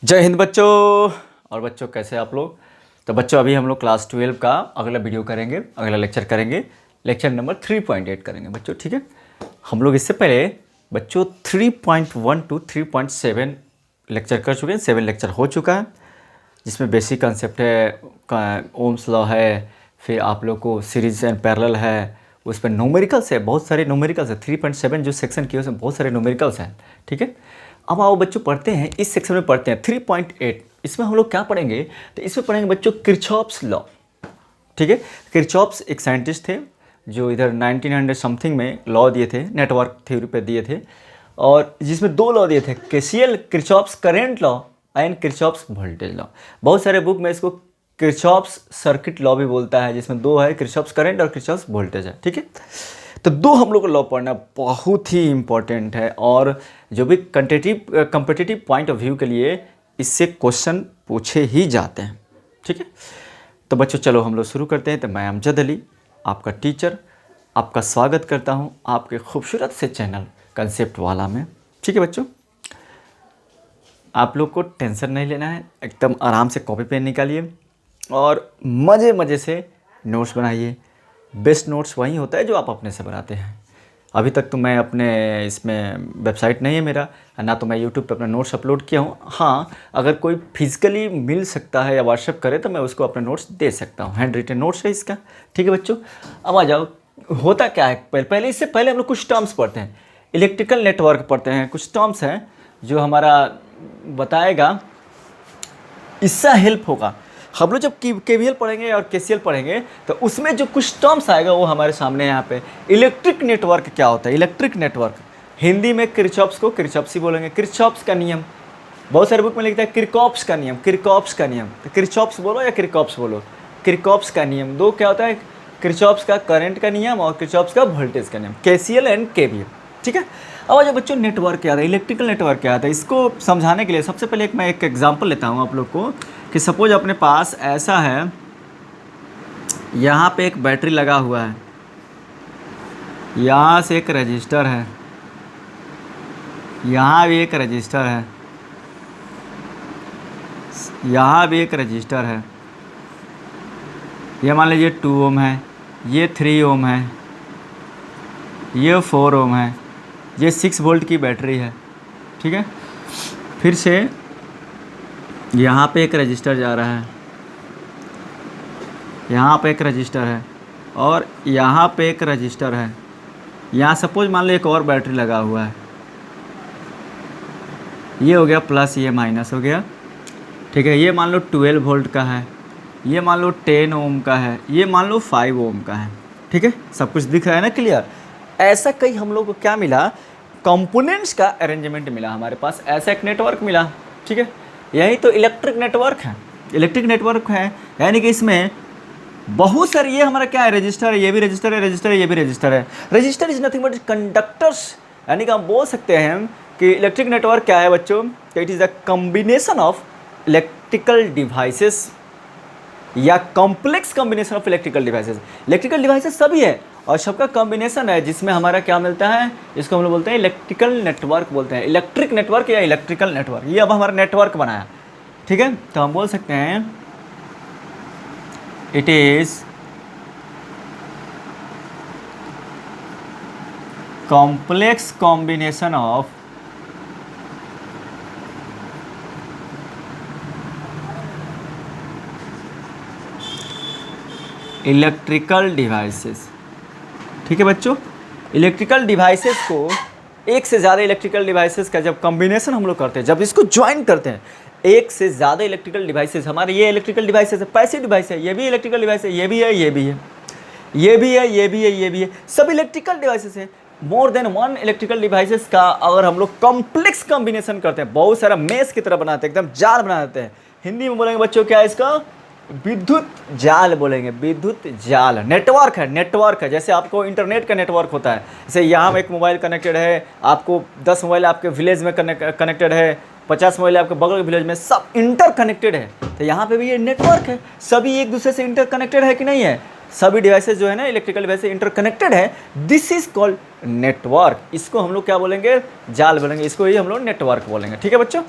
जय हिंद बच्चों। और बच्चों कैसे आप लोग। तो बच्चों अभी हम लोग क्लास 12 का अगला वीडियो करेंगे, अगला लेक्चर करेंगे, लेक्चर नंबर 3.8 करेंगे बच्चों, ठीक है। हम लोग इससे पहले बच्चों 3.1 टू 3.7 लेक्चर कर चुके हैं। 7 लेक्चर हो चुका है, जिसमें बेसिक कंसेप्ट है, ओम्स लॉ है, फिर आप लोग को सीरीज एंड पैरेलल है, उस पर न्यूमेरिकल्स है, बहुत सारे न्यूमेरिकल्स है। 3.7 जो सेक्शन किया उसमें बहुत सारे न्यूमेरिकल्स हैं, ठीक है। अब आओ बच्चों पढ़ते हैं, इस सेक्शन में पढ़ते हैं 3.8। इसमें हम लोग क्या पढ़ेंगे, तो इसमें पढ़ेंगे बच्चों किरचॉफ्स लॉ, ठीक है। किरचॉफ्स एक साइंटिस्ट थे जो इधर 1900 समथिंग में लॉ दिए थे, नेटवर्क थ्योरी पे दिए थे, और जिसमें दो लॉ दिए थे, KCL Kirchhoff's current law and Kirchhoff's voltage law. बहुत सारे बुक में इसको किरचॉफ्स सर्किट लॉ भी बोलता है, जिसमें दो है, किरचॉफ्स करेंट और किरचॉफ्स वोल्टेज है, ठीक है। तो दो हम लोग को लॉ पढ़ना बहुत ही इंपॉर्टेंट है, और जो भी कंपिटिटिव पॉइंट ऑफ व्यू के लिए इससे क्वेश्चन पूछे ही जाते हैं, ठीक है। तो बच्चों चलो हम लोग शुरू करते हैं। तो मैं अमजद अली, आपका टीचर, आपका स्वागत करता हूं आपके खूबसूरत से चैनल कंसेप्ट वाला में, ठीक है बच्चों। आप लोग को टेंशन नहीं लेना है, एकदम आराम से कॉपी पेन निकालिए और मज़े मज़े से नोट्स बनाइए। बेस्ट नोट्स वही होता है जो आप अपने से बनाते हैं। अभी तक तो मैं अपने इसमें वेबसाइट नहीं है मेरा, ना तो मैं यूट्यूब पे अपना नोट्स अपलोड किया हूँ। हाँ, अगर कोई फिजिकली मिल सकता है या व्हाट्सएप करे तो मैं उसको अपने नोट्स दे सकता हूँ। हैंड रिटन नोट्स है इसका, ठीक है बच्चों। अब आ जाओ, होता क्या है, पहले इससे पहले हम लोग कुछ टर्म्स पढ़ते हैं। इलेक्ट्रिकल नेटवर्क पढ़ते हैं, कुछ टर्म्स हैं जो हमारा बताएगा, इससे हेल्प होगा। हम लोग जब केवीएल पढ़ेंगे और केसीएल पढ़ेंगे तो उसमें जो कुछ टर्म्स आएगा वो हमारे सामने यहाँ पे। इलेक्ट्रिक नेटवर्क क्या होता है, इलेक्ट्रिक नेटवर्क हिंदी में किरचॉफ्स को किरचॉफ्स ही बोलेंगे। किरचॉफ्स का नियम बहुत सारे बुक में लिखता है किरकॉफ्स का नियम, किरकॉफ्स का नियम। तो किरचॉफ्स बोलो या किरकॉफ्स बोलो, किरकॉफ्स का नियम दो क्या होता है, किरचॉफ्स का करंट का नियम और किरचॉफ्स का वोल्टेज का नियम, केसीएल एंड केवीएल, ठीक है। अब जब बच्चों नेटवर्क क्या आता है, इलेक्ट्रिकल नेटवर्क क्या आता है, इसको समझाने के लिए सबसे पहले मैं एक एग्जांपल लेता हूँ आप लोग को कि सपोज अपने पास ऐसा है, यहाँ पे एक बैटरी लगा हुआ है, यहाँ से एक रजिस्टर है, यहाँ भी एक रजिस्टर है, यहाँ भी एक रजिस्टर है। ये मान लीजिए 2 ओम है, ये 3 ओम है, ये 4 ओम है, ये 6 वोल्ट की बैटरी है, ठीक है। फिर से यहाँ पे एक रजिस्टर जा रहा है, यहाँ पे एक रजिस्टर है, और यहाँ पे एक रजिस्टर है। यहाँ सपोज मान लो एक और बैटरी लगा हुआ है, ये हो गया प्लस, ये माइनस हो गया, ठीक है। ये मान लो 12 वोल्ट का है, ये मान लो 10 ओम का है, ये मान लो 5 ओम का है, ठीक है। सब कुछ दिख रहा है ना, क्लियर। ऐसा कई हम लोग को क्या मिला, कंपोनेंट्स का अरेंजमेंट मिला हमारे पास, ऐसा एक नेटवर्क मिला, ठीक है। यही तो इलेक्ट्रिक नेटवर्क है, इलेक्ट्रिक नेटवर्क है। यानी कि इसमें बहुत सारे, ये हमारा क्या है, रजिस्टर है, ये भी रजिस्टर है, रजिस्टर है, ये भी रजिस्टर है। Register is nothing but conductors. यानी कि हम बोल सकते हैं कि इलेक्ट्रिक नेटवर्क क्या है बच्चों, it is the combination of electrical devices या complex combination of electrical devices. Electrical devices सभी है और सबका कॉम्बिनेशन है, जिसमें हमारा क्या मिलता है, इसको हम लोग बोलते हैं इलेक्ट्रिकल नेटवर्क बोलते हैं, इलेक्ट्रिक नेटवर्क या इलेक्ट्रिकल नेटवर्क। ये अब हमारा नेटवर्क बनाया, ठीक है। तो हम बोल सकते हैं it is complex combination of electrical devices, ठीक है बच्चों। इलेक्ट्रिकल डिवाइसेस को, एक से ज़्यादा इलेक्ट्रिकल डिवाइसेस का जब कॉम्बिनेशन हम लोग करते हैं, जब इसको ज्वाइन करते हैं, एक से ज़्यादा इलेक्ट्रिकल डिवाइसेस, हमारे ये इलेक्ट्रिकल डिवाइसेस है, पैसिव डिवाइस है, ये भी इलेक्ट्रिकल डिवाइस है, ये भी है, ये भी है, ये भी है, ये भी है, ये भी है, सब इलेक्ट्रिकल डिवाइसेस है। More than one electrical devices का अगर हम लोग कॉम्प्लेक्स कॉम्बिनेशन करते हैं, बहुत सारा मेस की तरह बनाते हैं, एकदम जाल बना देते हैं। हिंदी में बोलेंगे बच्चों क्या है इसका, विद्युत जाल बोलेंगे, विद्युत जाल। नेटवर्क है, नेटवर्क है, जैसे आपको इंटरनेट का नेटवर्क होता है, जैसे यहाँ एक मोबाइल कनेक्टेड है, आपको 10 मोबाइल आपके विलेज में कनेक्टेड है, 50 मोबाइल आपके बगल के विलेज में, सब इंटर कनेक्टेड है। तो यहाँ पे भी ये नेटवर्क है, सभी एक दूसरे से इंटर कनेक्टेड है कि नहीं है, सभी डिवाइसेस जो है ना इलेक्ट्रिकल डिवाइसेस इंटर कनेक्टेड है। This is called network. इसको हम लोग क्या बोलेंगे, जाल बोलेंगे, इसको ही हम लोग नेटवर्क बोलेंगे, ठीक है बच्चों।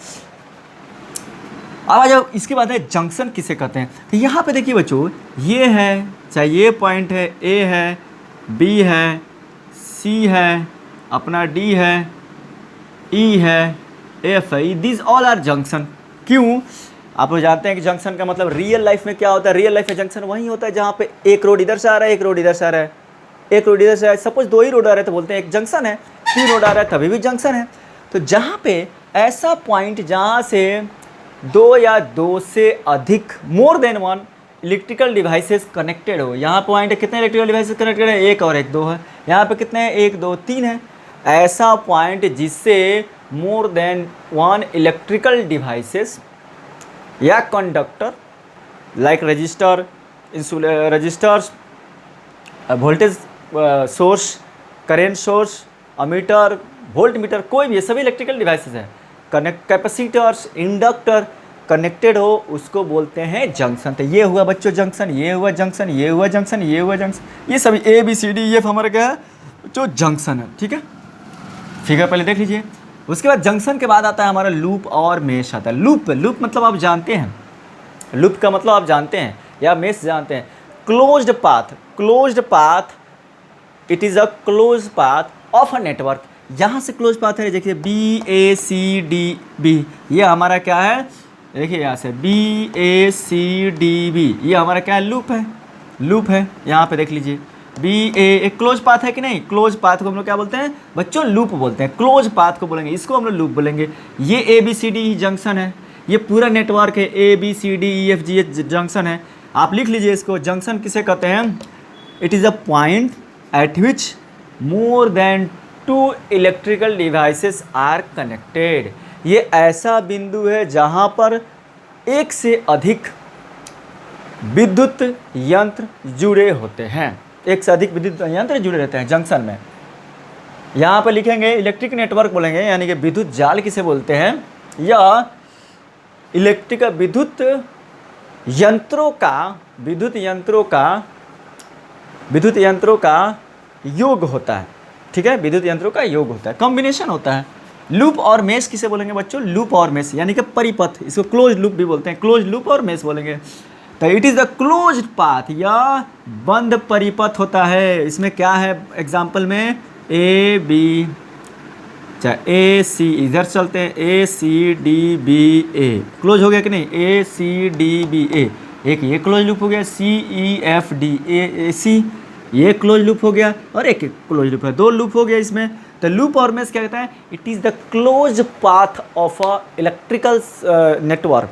अब आ जाओ, इसके बाद है जंक्शन किसे कहते हैं। तो यहाँ पे देखिए बच्चों, ये है, चाहे ये पॉइंट है, ए है, बी है, सी है, अपना डी है, ई है, एफ है, दिस ऑल आर जंक्शन। क्यों? आप लोग जानते हैं कि जंक्शन का मतलब रियल लाइफ में क्या होता है। रियल लाइफ में जंक्शन वही होता है जहाँ पे एक रोड इधर से आ रहा है, एक रोड इधर से आ रहा है, एक रोड इधर से आ रहा है। सपोज 2 ही रोड आ रहे हैं तो बोलते हैं एक जंक्शन है। 3 रोड आ रहा है तभी भी जंक्शन है। तो जहाँ पे ऐसा पॉइंट जहाँ से 2 या 2 से अधिक, मोर देन 1 इलेक्ट्रिकल डिवाइसेस कनेक्टेड हो। यहाँ पॉइंट कितने इलेक्ट्रिकल डिवाइसेस कनेक्टेड है? 1 और 1 2 है। यहाँ पे कितने हैं? 1 2 3 है। ऐसा पॉइंट जिससे मोर देन 1 इलेक्ट्रिकल डिवाइसेस या conductor like resistor, resistors, voltage source, current source, ammeter, volt meter, कोई भी, सभी इलेक्ट्रिकल डिवाइसेस है। कनेक्ट कैपेसिटर्स, इंडक्टर कनेक्टेड हो, उसको बोलते हैं जंक्शन। तो ये हुआ बच्चों जंक्शन, ये हुआ जंक्शन, ये हुआ जंक्शन, ये हुआ जंक्शन, ये सभी A B C D F हमारा क्या है जो जंक्शन है। ठीक है, फिगर पहले देख लीजिए। उसके बाद जंक्शन के बाद आता है हमारा लूप और मेश आता है। लूप, लूप मतलब आप जानते हैं, लूप का मतलब आप जानते हैं या मेश जानते हैं। Closed path, closed path, it is a close path of a network. यहाँ से क्लोज पाथ है, देखिए बी ए सी डी बी, ये हमारा क्या है, देखिए यहाँ से बी ए सी डी बी, ये हमारा क्या है, लूप है, लूप है। यहाँ पे देख लीजिए बी ए, एक क्लोज पाथ है कि नहीं। क्लोज पाथ को हम लोग क्या बोलते हैं बच्चों? लूप बोलते हैं। क्लोज पाथ को बोलेंगे, इसको हम लोग लूप बोलेंगे। ये A B C D junction है, ये पूरा नेटवर्क है, A B C D E F G H junction है। आप लिख लीजिए इसको, जंक्शन किसे कहते हैं? It is a point at which more than 2 electrical devices are connected. ये ऐसा बिंदु है जहाँ पर एक से अधिक विद्युत यंत्र जुड़े होते हैं, एक से अधिक विद्युत यंत्र जुड़े रहते हैं जंक्शन में। यहाँ पर लिखेंगे इलेक्ट्रिक नेटवर्क बोलेंगे, यानी कि विद्युत जाल किसे बोलते हैं, या इलेक्ट्रिक विद्युत यंत्रों का योग होता है। ठीक है, विद्युत यंत्रों का योग होता है, कॉम्बिनेशन होता है। लूप और मेश किसे बोलेंगे बच्चों? लूप और मेश, यानी कि परिपथ, इसको क्लोज लूप भी बोलते हैं। क्लोज लूप और मेश बोलेंगे। तो it is the closed path, या बंद परिपथ होता है। इसमें क्या है एग्जाम्पल में, ए बी, चाहे ए सी, इधर चलते हैं, ए सी डी बी ए, क्लोज हो गया कि नहीं, ए सी डी बी ए, एक ये क्लोज लूप हो गया, सी ई एफ डी ए सी, ये क्लोज लूप हो गया, और एक क्लोज लूप है, 2 लूप हो गया इसमें। तो लूप और मेश क्या कहता है? It is the close path of a electrical network,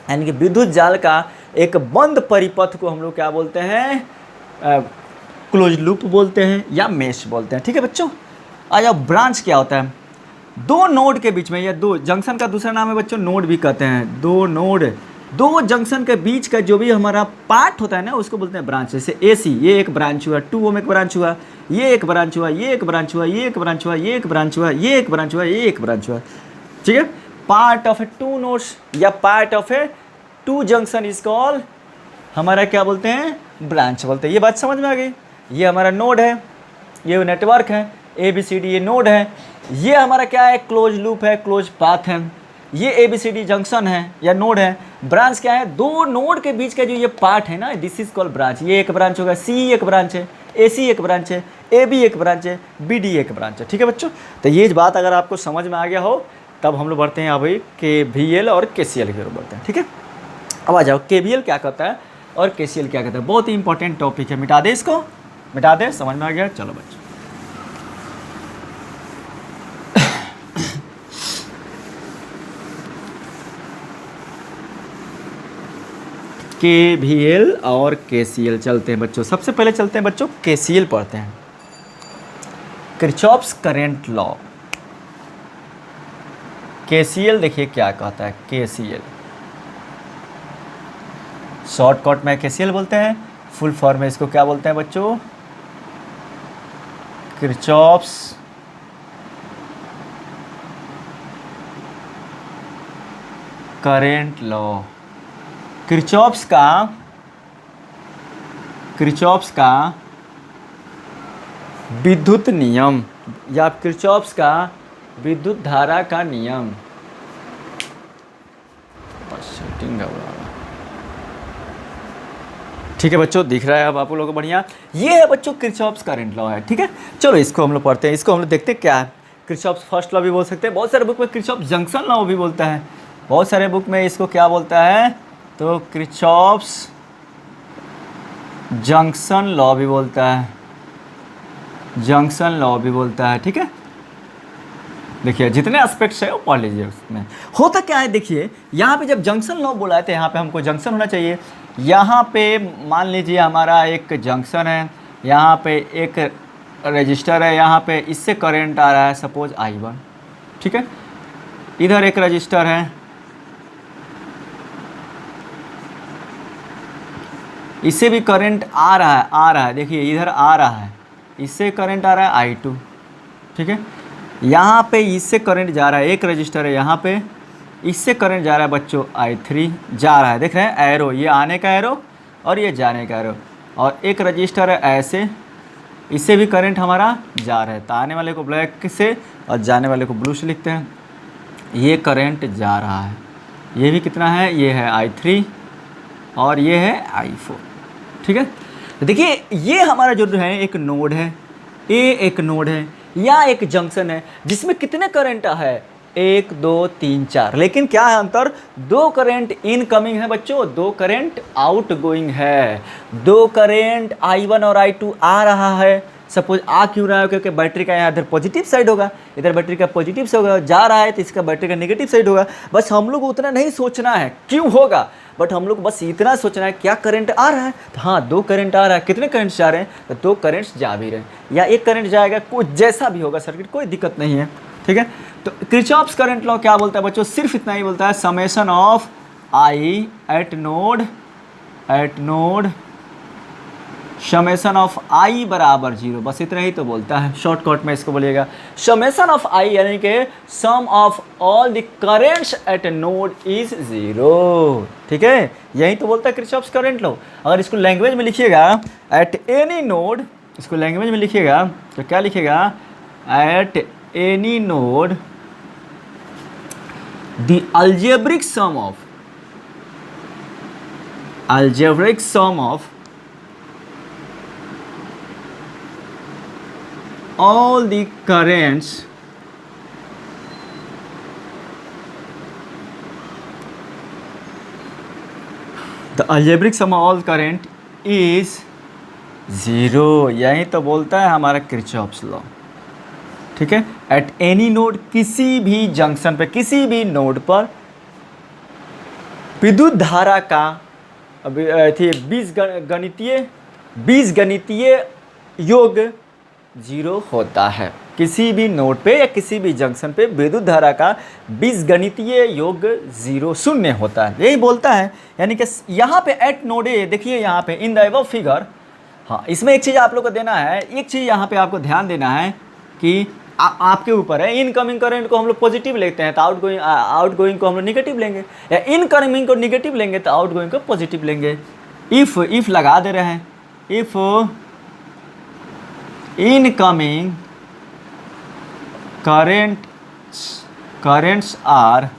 यानी कि विद्युत जाल का एक बंद परिपथ को हम लोग क्या बोलते हैं? क्लोज लूप बोलते हैं या मेश बोलते हैं। ठीक है बच्चों, आ जाओ ब्रांच क्या होता है? 2 नोड के बीच में, या 2 जंक्शन का दूसरा नाम है बच्चों नोड भी कहते हैं। 2 नोड, 2 जंक्शन के बीच का जो भी हमारा पार्ट होता है ना, उसको बोलते हैं ब्रांच। जैसे ए सी, ये एक ब्रांच हुआ, 2 ओम एक ब्रांच हुआ, ये एक ब्रांच हुआ, ये एक ब्रांच हुआ, ये एक ब्रांच हुआ, ये एक ब्रांच हुआ, ये एक ब्रांच हुआ, ये एक ब्रांच हुआ। ठीक है, पार्ट ऑफ ए 2 नोड्स या part of A 2 junction is called, हमारा क्या बोलते हैं? ब्रांच बोलते हैं। ये बात समझ में आ गई? ये हमारा नोड है, ये नेटवर्क है, ए बी सी डी ये नोड है, ये हमारा क्या है? क्लोज लूप है, क्लोज पाथ है। ये A B C D junction है या नोड है। ब्रांच क्या है? 2 नोड के बीच का जो ये पार्ट है ना, दिस इज कॉल्ड ब्रांच। ये एक ब्रांच होगा, सी एक ब्रांच है, ए सी एक ब्रांच है, ए बी एक ब्रांच है, बी डी एक ब्रांच है। ठीक है बच्चों, तो ये बात अगर आपको समझ में आ गया हो, तब हम लोग बढ़ते हैं अभी के वी एल और के सी एल की ओर बढ़ते हैं। ठीक है, अब आ जाओ के वी एल क्या कहता है और के सी एल क्या कहता है। बहुत ही इंपॉर्टेंट टॉपिक है, मिटा दे इसको, मिटा दे। समझ में आ गया? चलो बच्चों, के वी एल और के सी एल चलते हैं बच्चों। सबसे पहले चलते हैं बच्चों के सी एल पढ़ते हैं, किरचॉफ्स करंट लॉ। के सी एल देखिए क्या कहता है। के सी एल शॉर्टकट में के सी एल बोलते हैं, फुल फॉर्म में इसको क्या बोलते हैं बच्चों? Kirchhoff's current law. किरचॉफ्स का विद्युत नियम या किरचॉफ्स का विद्युत धारा का नियम। ठीक है बच्चों, दिख रहा है अब आप लोगों को बढ़िया। ये है बच्चों किरचॉफ्स करंट लॉ है, ठीक है। चलो इसको हम लोग पढ़ते हैं, इसको हम लोग देखते हैं क्या है। किरचॉफ्स फर्स्ट लॉ भी बोल सकते हैं, बहुत सारे बुक में किरचॉफ जंक्शन लॉ भी बोलता है, बहुत सारे बुक में इसको क्या बोलता है, तो किरचॉफ्स जंक्शन लॉ भी बोलता है, जंक्शन लॉ भी बोलता है, ठीक है। देखिए जितने एस्पेक्ट्स है वो पढ़ लीजिए। उसमें होता क्या है, देखिए यहाँ पे जब जंक्शन लॉ बोला है तो यहाँ पे हमको जंक्शन होना चाहिए। यहाँ पे मान लीजिए हमारा एक जंक्शन है, यहाँ पे एक रजिस्टर है, यहाँ पे इससे करंट आ रहा है सपोज I1, ठीक है। इधर एक रजिस्टर है, इससे भी करंट आ रहा है, देखिए इधर आ रहा है, इससे करंट आ रहा है I2, ठीक है। यहाँ पे इससे करंट जा रहा है, एक रजिस्टर है यहाँ पे, इससे करंट जा रहा है बच्चों I3 जा रहा है, देख रहे हैं एरो, ये आने का एरो और ये जाने का एरो, और एक रजिस्टर है ऐसे, इससे भी करंट हमारा जा रहा है, तो आने वाले को ब्लैक से और जाने वाले को ब्लू से लिखते हैं। ये करंट जा रहा है, ये भी कितना है, ये है I3 और ये है I4, ठीक है। तो देखिए ये हमारा जो है एक नोड है, ये एक नोड है या एक जंक्शन है जिसमें कितने करंट है, 1 2 3 4, लेकिन क्या है अंतर, 2 करंट इनकमिंग है बच्चों, 2 करंट आउट गोइंग है, 2 करंट I1 और I2 आ रहा है। सपोज आ क्यों रहा है, क्योंकि बैटरी का यहाँ इधर पॉजिटिव साइड होगा, इधर बैटरी का पॉजिटिव साइड होगा, जा रहा है तो इसका बैटरी का नेगेटिव साइड होगा। बस हम लोग उतना नहीं सोचना है क्यों होगा, बट हम लोग बस इतना सोचना है क्या करंट आ रहा है, तो हाँ 2 करंट आ रहा है, कितने करंट्स जा रहे हैं, तो 2 करंट्स जा भी रहे हैं, या एक करंट जाएगा, कुछ जैसा भी होगा सर्किट, कोई दिक्कत नहीं है, ठीक है। तो किरचॉफ्स करंट लॉ क्या बोलता है बच्चों, सिर्फ इतना ही बोलता है, summation of I eight node summation of I बराबर 0, बस इतना ही तो बोलता है, शॉर्टकट में इसको बोलिएगा समेशन ऑफ I, यानी कि sum of all the currents at node is 0, ठीक है। यही तो बोलता है किरचॉफ्स करंट लॉ। अगर इसको लैंग्वेज में लिखिएगा एट एनी नोड, इसको लैंग्वेज में लिखिएगा तो क्या लिखिएगा, at any node the algebraic sum of all the currents the algebraic sum of all current is 0, यही तो बोलता है हमारा किरचॉफ्स लॉ, ठीक है। एट एनी नोड, किसी भी जंक्शन पे, किसी भी नोड पर विद्युत धारा का बीजगणितीय योग 0 होता है। किसी भी नोड पे या किसी भी जंक्शन पे विद्युत धारा का बीजगणितीय योग 0 शून्य होता है, यही बोलता है। यानी कि यहाँ पे एट नोड ए, देखिए यहाँ पे इन द अबव फिगर, हाँ इसमें एक चीज़ आप लोग को देना है, एक चीज़ यहाँ पे आपको ध्यान देना है कि आपके ऊपर है, इनकमिंग करंट को हम लोग पॉजिटिव लेते हैं तो आउटगोइंग को हम लोग निगेटिव लेंगे, या इनकमिंग को निगेटिव लेंगे तो आउटगोइंग को पॉजिटिव लेंगे। इफ़ लगा दे रहे हैं, if incoming currents are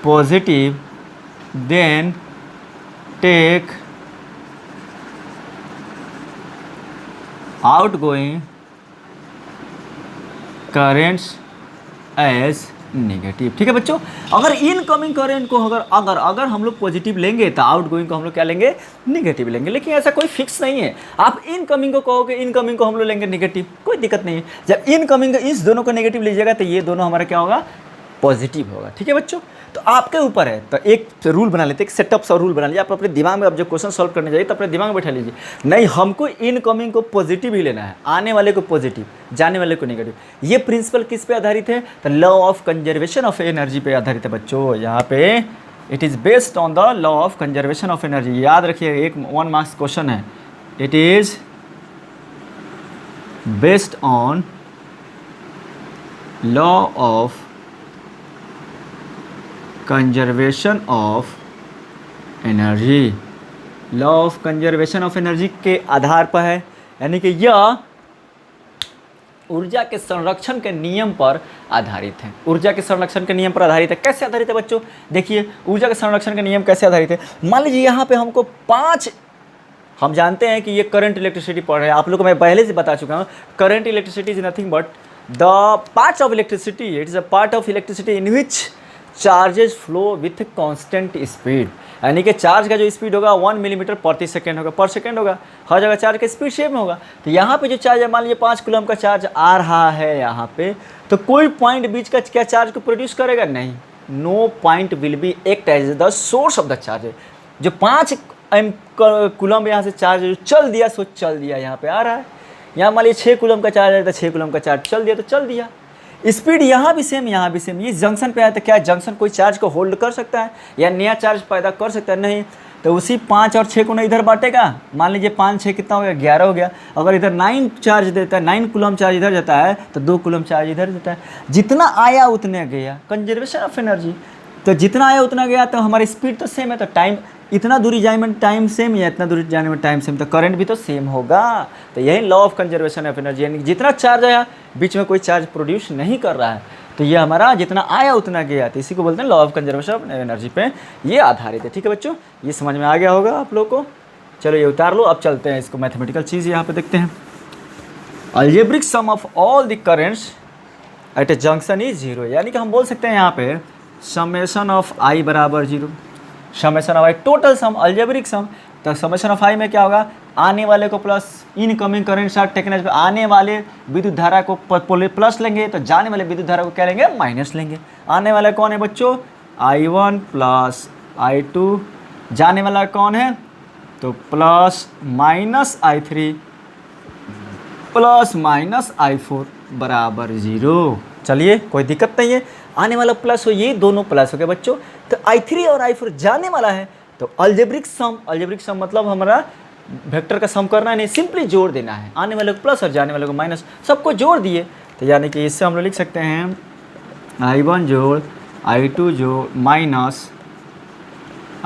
positive, then take outgoing currents as negative, ठीक है बच्चों। अगर इनकमिंग करंट को अगर हम लोग पॉजिटिव लेंगे तो आउटगोइंग को हम लोग क्या लेंगे, नेगेटिव लेंगे। लेकिन ऐसा कोई फिक्स नहीं है, आप इनकमिंग को कहोगे इनकमिंग को हम लोग लेंगे नेगेटिव, कोई दिक्कत नहीं है। जब इनकमिंग इस दोनों को नेगेटिव लीजिएगा तो ये दोनों हमारा क्या होगा, पॉजिटिव होगा, ठीक है बच्चों। तो आपके ऊपर है, तो एक रूल बना लेते हैं, एक सेटअप सा रूल बना लीजिए। आप अपने दिमाग में अब जब क्वेश्चन सॉल्व करने जाइए तो अपने दिमाग में बैठा लीजिए, नहीं हमको इनकमिंग को पॉजिटिव ही लेना है, आने वाले को पॉजिटिव, जाने वाले को नेगेटिव। ये प्रिंसिपल किस पे आधारित है, तो law of conservation of energy पे आधारित है बच्चों। यहाँ पे it is based on the law of conservation of energy, याद रखिए, एक 1 मार्क्स क्वेश्चन है। It is based on law of conservation of energy, law of conservation of energy के आधार पर है। यानी कि यह ऊर्जा के संरक्षण के नियम पर आधारित है। ऊर्जा के संरक्षण के नियम पर आधारित है। कैसे आधारित है बच्चों? देखिए ऊर्जा के संरक्षण के नियम कैसे आधारित है। मान लीजिए यहाँ पे हमको 5, हम जानते हैं कि ये करंट इलेक्ट्रिसिटी पढ़ रहे हैं, आप लोग को मैं पहले से बता चुका हूँ। Current electricity is nothing but the part of electricity, it is a part of electricity in which charges flow with constant speed. यानी कि चार्ज का जो स्पीड होगा 1 मिलीमीटर प्रति सेकेंड होगा, पर सेकेंड होगा। हर जगह चार्ज का स्पीड सेम होगा। तो यहाँ पे जो चार्ज है, मान लीजिए 5 कूलम का चार्ज आ रहा है यहाँ पे, तो कोई पॉइंट बीच का क्या चार्ज को प्रोड्यूस करेगा? नहीं। No point will be act as the source of the charge. जो 5 कूलम यहाँ से चार्ज जो चल दिया सो चल दिया, यहाँ पे आ रहा है। यहाँ मान लीजिए 6 कूलम का चार्ज है तो 6 कूलम का चार्ज चल दिया तो चल दिया। स्पीड यहाँ भी सेम, यहाँ भी सेम। ये जंक्शन पे आया तो क्या जंक्शन कोई चार्ज को होल्ड कर सकता है या नया चार्ज पैदा कर सकता है? नहीं। तो उसी 5 और 6 को ना इधर बांटेगा। मान लीजिए 5 6 कितना हो गया? 11 हो गया। अगर इधर 9 चार्ज देता है, 9 कूलम चार्ज इधर जाता है तो 2 कूलम चार्ज इधर देता है। जितना आया उतने गया, कंजर्वेशन ऑफ एनर्जी। तो जितना आया उतना गया, तो हमारी स्पीड तो सेम है, तो टाइम इतना दूरी जाने में टाइम सेम या इतना दूरी जाने में टाइम सेम, तो करंट भी तो सेम होगा। तो यही law of conservation of energy, यानी जितना चार्ज आया बीच में कोई चार्ज प्रोड्यूस नहीं कर रहा है, तो ये हमारा जितना आया उतना गया। तो इसी को बोलते हैं law of conservation of energy पे ये आधारित है। ठीक है बच्चों, ये समझ में आ गया होगा आप लोग को। चलो ये उतार लो। अब चलते हैं इसको मैथमेटिकल चीज़ यहाँ पे देखते हैं। Algebraic sum of all the currents at a junction is 0। यानी कि हम बोल सकते हैं यहाँ पे समेशन ऑफ आई बराबर 0, summation of I total sum, algebraic sum. तो समेशन ऑफ आई में क्या होगा? आने वाले को plus, incoming current are taken as, आने वाले विद्युत धारा को प्लस लेंगे तो जाने वाले विद्युत धारा को क्या लेंगे? माइनस लेंगे। आने वाला कौन है बच्चों? I1 plus I2। जाने वाला कौन है? तो plus minus I3 plus minus I4 बराबर 0। चलिए कोई दिक्कत नहीं है। आने वाला प्लस हो, ये दोनों प्लस हो गए बच्चों। तो I3 और I4 जाने वाला है, तो अलजेब्रिक सम, अलजेब्रिक सम मतलब हमारा वेक्टर का सम करना है, नहीं सिंपली जोड़ देना है। आने वाले को प्लस और जाने वाले को माइनस, सबको जोड़ दिए। तो यानी कि इससे हम लोग लिख सकते हैं I1 जोड़ I2 जोड़ minus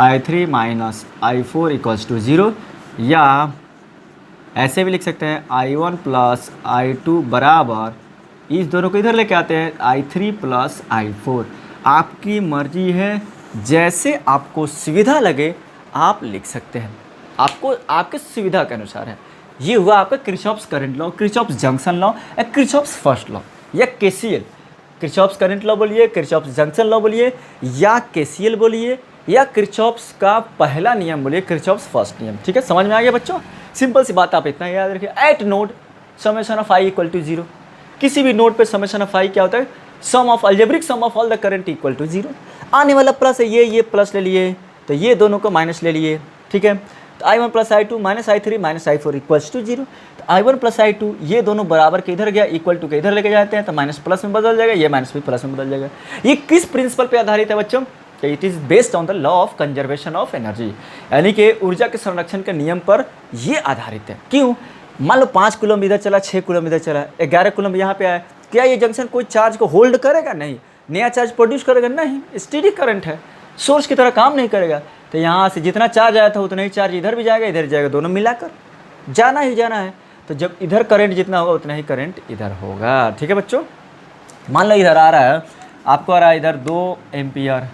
I3 minus I4 equals to 0। या ऐसे भी लिख सकते हैं I1 प्लस I2 बराबर, इस दोनों को इधर लेके आते हैं, I3 प्लस I4। आपकी मर्जी है, जैसे आपको सुविधा लगे आप लिख सकते हैं, आपको आपके सुविधा के अनुसार है। ये हुआ आपका Kirchhoff's current law, Kirchhoff's junction law या किरचॉफ्स फर्स्ट लॉ या केसीएल। किरचॉफ्स करंट लॉ बोलिए, किरचॉफ्स जंक्शन लॉ बोलिए, या केसीएल बोलिए, या किरचॉफ्स का पहला नियम बोलिए, किरचॉफ्स फर्स्ट नियम। ठीक है, समझ में आ गया बच्चों? सिंपल सी बात, आप इतना याद रखिए। At node summation of I equal to 0। किसी भी नोड पे समेशन ऑफ आई क्या होता है? Sum of algebraic sum of all the current equal to 0। आने वाला प्लस है, ये प्लस ले लिए, तो ये दोनों को माइनस ले लिए। ठीक है, तो I1 plus I2 minus I3 minus I4 equals to 0। तो I1 प्लस I2 ये दोनों बराबर के इधर गया, इक्वल टू के इधर लेके जाते हैं, तो माइनस प्लस में बदल जाएगा, ये माइनस भी प्लस में बदल जाएगा। ये किस प्रिंसिपल पे आधारित है बच्चों? It is based on the law of conservation of energy, यानी कि ऊर्जा के संरक्षण के नियम पर ये आधारित है। क्यों? मान लो 5 कूलम इधर चला, 6 कूलम इधर चला, 11 कूलम यहाँ पे आया, क्या ये जंक्शन कोई चार्ज को होल्ड करेगा? नहीं। नया चार्ज प्रोड्यूस करेगा? नहीं। स्टेडी करंट है, सोर्स की तरह काम नहीं करेगा। तो यहाँ से जितना चार्ज आया था उतना ही चार्ज इधर भी जाएगा, इधर जाएगा, दोनों मिलाकर जाना ही जाना है। तो जब इधर करंट जितना होगा उतना ही करंट इधर होगा। ठीक है बच्चों, मान लो इधर आ रहा है, आपको आ रहा है इधर 2 एम्पियर,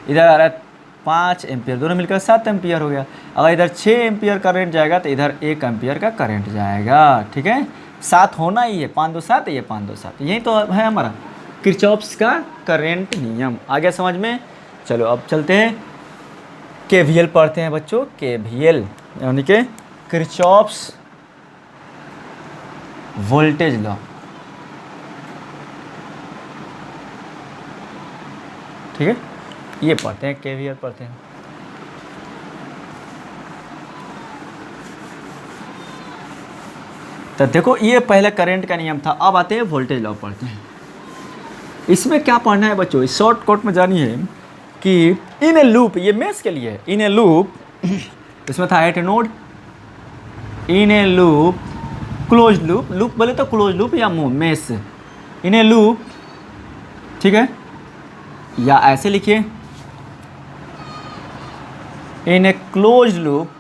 इधर आ रहा है 5 एम्पियर, दोनों मिलकर 7 एम्पियर हो गया। अगर इधर 6 एम्पियर करंट जाएगा तो इधर 1 एम्पियर का करंट जाएगा। ठीक है, 7 होना ही है, 5 2 7, ये 5 2 7, यही तो है हमारा किरचॉफ्स का करंट नियम। आ गया समझ में? चलो अब चलते हैं, केवीएल पढ़ते हैं बच्चों। केवीएल यानी कि किरचॉफ्स वोल्टेज लॉ। ठीक है, ये पढ़ते हैं, केवीएल पढ़ते हैं। तो देखो ये पहले करंट का नियम था, अब आते हैं वोल्टेज लॉ पढ़ते हैं। इसमें क्या पढ़ना है बच्चों? इस शॉर्ट कट में जानिए कि इन ए लूप, ये मेस के लिए, इन ए लूप, इसमें था at a node, in a loop, close loop, loop बोले तो क्लोज लूप या मेस, इन ए लूप। ठीक है, या ऐसे लिखिए, in a close loop,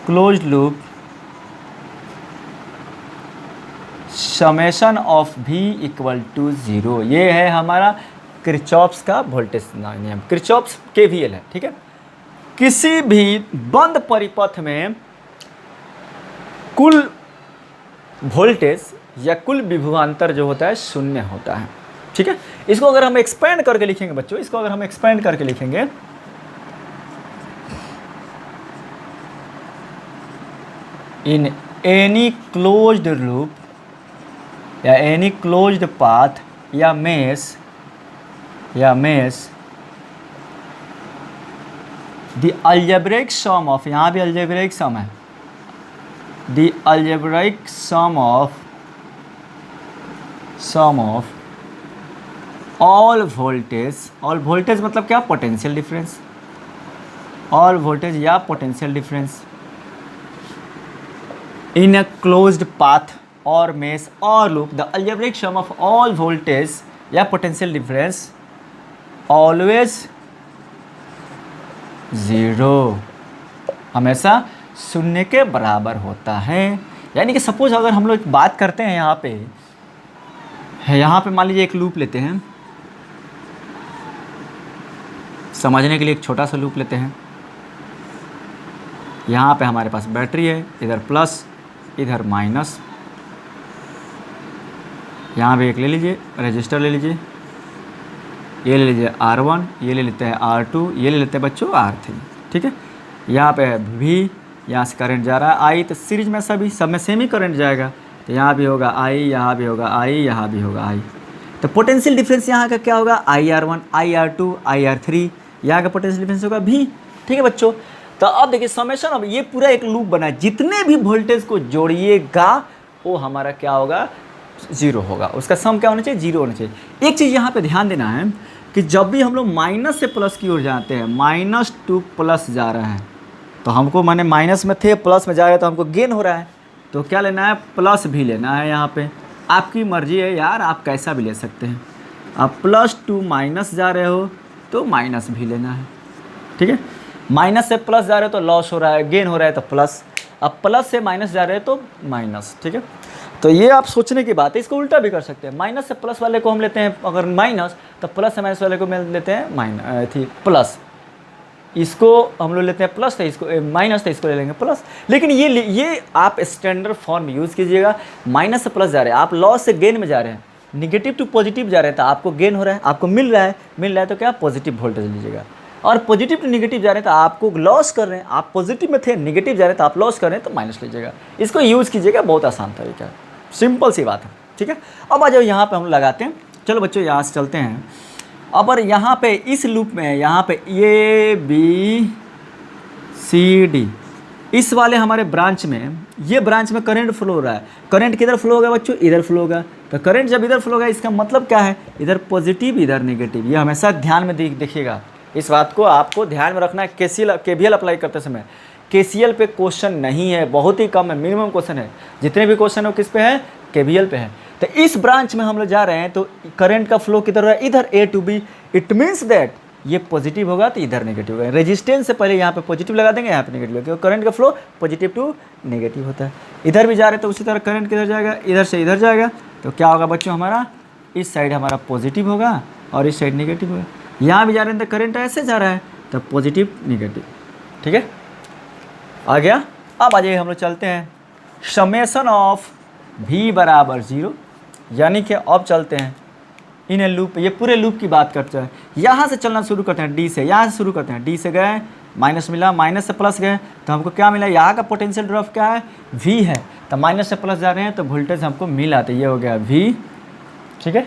close loop summation of V equal to 0। ये है हमारा किरचॉफ्स का वोल्टेज नियम, किरचॉफ्स KVL है, ठीक है। किसी भी बंद परिपथ में कुल वोल्टेज या कुल विभवांतर जो होता है शून्य होता है, ठीक है। इसको अगर हम एक्सपेंड करके लिखेंगे बच्चों, इसको अगर हम एक्सपेंड करके लिखेंगे, इन एनी क्लोज्ड लूप या एनी क्लोज्ड पाथ या mesh the algebraic sum of, यहाँ भी अलजेब्रिक सम है, the algebraic sum of all voltage मतलब क्या, पोटेंशियल डिफरेंस, ऑल वोल्टेज या potential difference in a closed path और मेश और loop, the algebraic sum of all voltage या potential difference always 0, हमेशा शून्य के बराबर होता है। यानी कि सपोज अगर हम लोग बात करते हैं यहाँ पे मान लीजिए एक लूप लेते हैं, समझने के लिए एक छोटा सा लूप लेते हैं। यहाँ पे हमारे पास बैटरी है, इधर प्लस इधर माइनस, यहाँ भी एक ले लीजिए, रजिस्टर ले लीजिए, ये ले लीजिए R1, ये ले लेते हैं R2, ये ले लेते हैं बच्चों R3, ठीक है। यहाँ पे है V, यहाँ से करंट जा रहा है I, तो सीरीज में सब में सेम ही करंट जाएगा, तो यहाँ भी होगा I, यहाँ भी होगा I, यहाँ भी होगा I। तो पोटेंशियल डिफरेंस यहाँ का क्या होगा, IR1, IR2, IR3, यहाँ का पोटेंशियल डिफरेंस होगा V, ठीक है बच्चों। तो अब देखिए समेशन, अब ये पूरा एक लूप बना है, जितने भी वोल्टेज को जोड़िएगा वो हमारा क्या होगा, 0 होगा, उसका सम क्या होना चाहिए, 0 होना चाहिए। एक चीज़ यहाँ पे ध्यान देना है कि जब भी हम लोग माइनस से प्लस की ओर जाते हैं, माइनस टू प्लस जा रहा है, तो हमको माने माइनस में थे प्लस में जा रहे हैं तो हमको गेन हो रहा है, तो क्या लेना है, प्लस भी लेना है। यहाँ पे आपकी मर्जी है यार, आप कैसा भी ले सकते हैं। आप प्लस टू माइनस जा रहे हो तो माइनस भी लेना है, ठीक है। माइनस से प्लस जा रहे हो तो लॉस हो रहा है, गेन हो रहा है तो प्लस, अब प्लस से माइनस जा रहे हैं तो माइनस, ठीक है। तो ये आप सोचने की बात है, इसको उल्टा भी कर सकते हैं। माइनस से प्लस वाले को हम लेते हैं अगर माइनस, तो प्लस से माइनस वाले को लेते हैं प्लस, इसको हम लोग लेते हैं प्लस, तो इसको माइनस, तो इसको ले लेंगे प्लस। लेकिन ये आप स्टैंडर्ड फॉर्म यूज़ कीजिएगा। माइनस से प्लस जा रहे हैं, आप लॉस से गेन में जा रहे हैं, निगेटिव टू पॉजिटिव जा रहे हैं तो आपको गेन हो रहा है, आपको मिल रहा है तो क्या, पॉजिटिव वोल्टेज लीजिएगा। और पॉजिटिव टू निगेटिव जा रहे हैं तो आपको लॉस कर रहे हैं, आप पॉजिटिव में थे, निगेटिव जा रहे हैं तो आप लॉस कर रहे हैं तो माइनस लीजिएगा। इसको यूज़ कीजिएगा, बहुत आसान तरीका है, सिंपल सी बात है, ठीक है। अब आ जाओ यहाँ पे हम लगाते हैं, चलो बच्चों यहाँ से चलते हैं। अब और यहाँ पे इस लूप में यहाँ पे ABCD इस वाले हमारे ब्रांच में, ये ब्रांच में करंट फ्लो हो रहा है। करंट किधर फ्लो होगा बच्चों, इधर फ्लो होगा। तो करंट जब इधर फ्लो होगा इसका मतलब क्या है, इधर पॉजिटिव इधर नेगेटिव। ये हमेशा ध्यान में देखिएगा, इस बात को आपको ध्यान में रखना है। KVL अप्लाई करते समय KCL पे क्वेश्चन नहीं है, बहुत ही कम है, मिनिमम क्वेश्चन है। जितने भी क्वेश्चन हो किस पे है, KVL पे है। तो इस ब्रांच में हम लोग जा रहे हैं तो करंट का फ्लो किधर है, इधर A to B। It means that ये पॉजिटिव होगा तो इधर नेगेटिव होगा। रेजिस्टेंस से पहले यहाँ पे पॉजिटिव लगा देंगे, यहाँ पे नेगेटिव, क्योंकि करंट का फ्लो पॉजिटिव टू नेगेटिव होता है। इधर भी जा रहे हैं तो उसी तरह करंट किधर जाएगा, इधर से इधर जाएगा। तो क्या होगा बच्चों, हमारा इस साइड हमारा पॉजिटिव होगा और इस साइड नेगेटिव होगा। यहाँ भी जा रहे हैं तो करंट ऐसे जा रहा है तो पॉजिटिव नेगेटिव, ठीक है। आ गया। अब आ जाइए हम लोग चलते हैं समेशन ऑफ V बराबर 0, यानी कि अब चलते हैं इन ए लूप। ये पूरे लूप की बात करते हैं, यहाँ से चलना शुरू करते हैं, D से, यहाँ से शुरू करते हैं। D से गए, माइनस मिला, माइनस से प्लस गए तो हमको क्या मिला, यहाँ का पोटेंशियल ड्रॉप क्या है, V है। तो माइनस से प्लस जा रहे हैं तो वोल्टेज हमको मिला, तो ये हो गया V, ठीक है।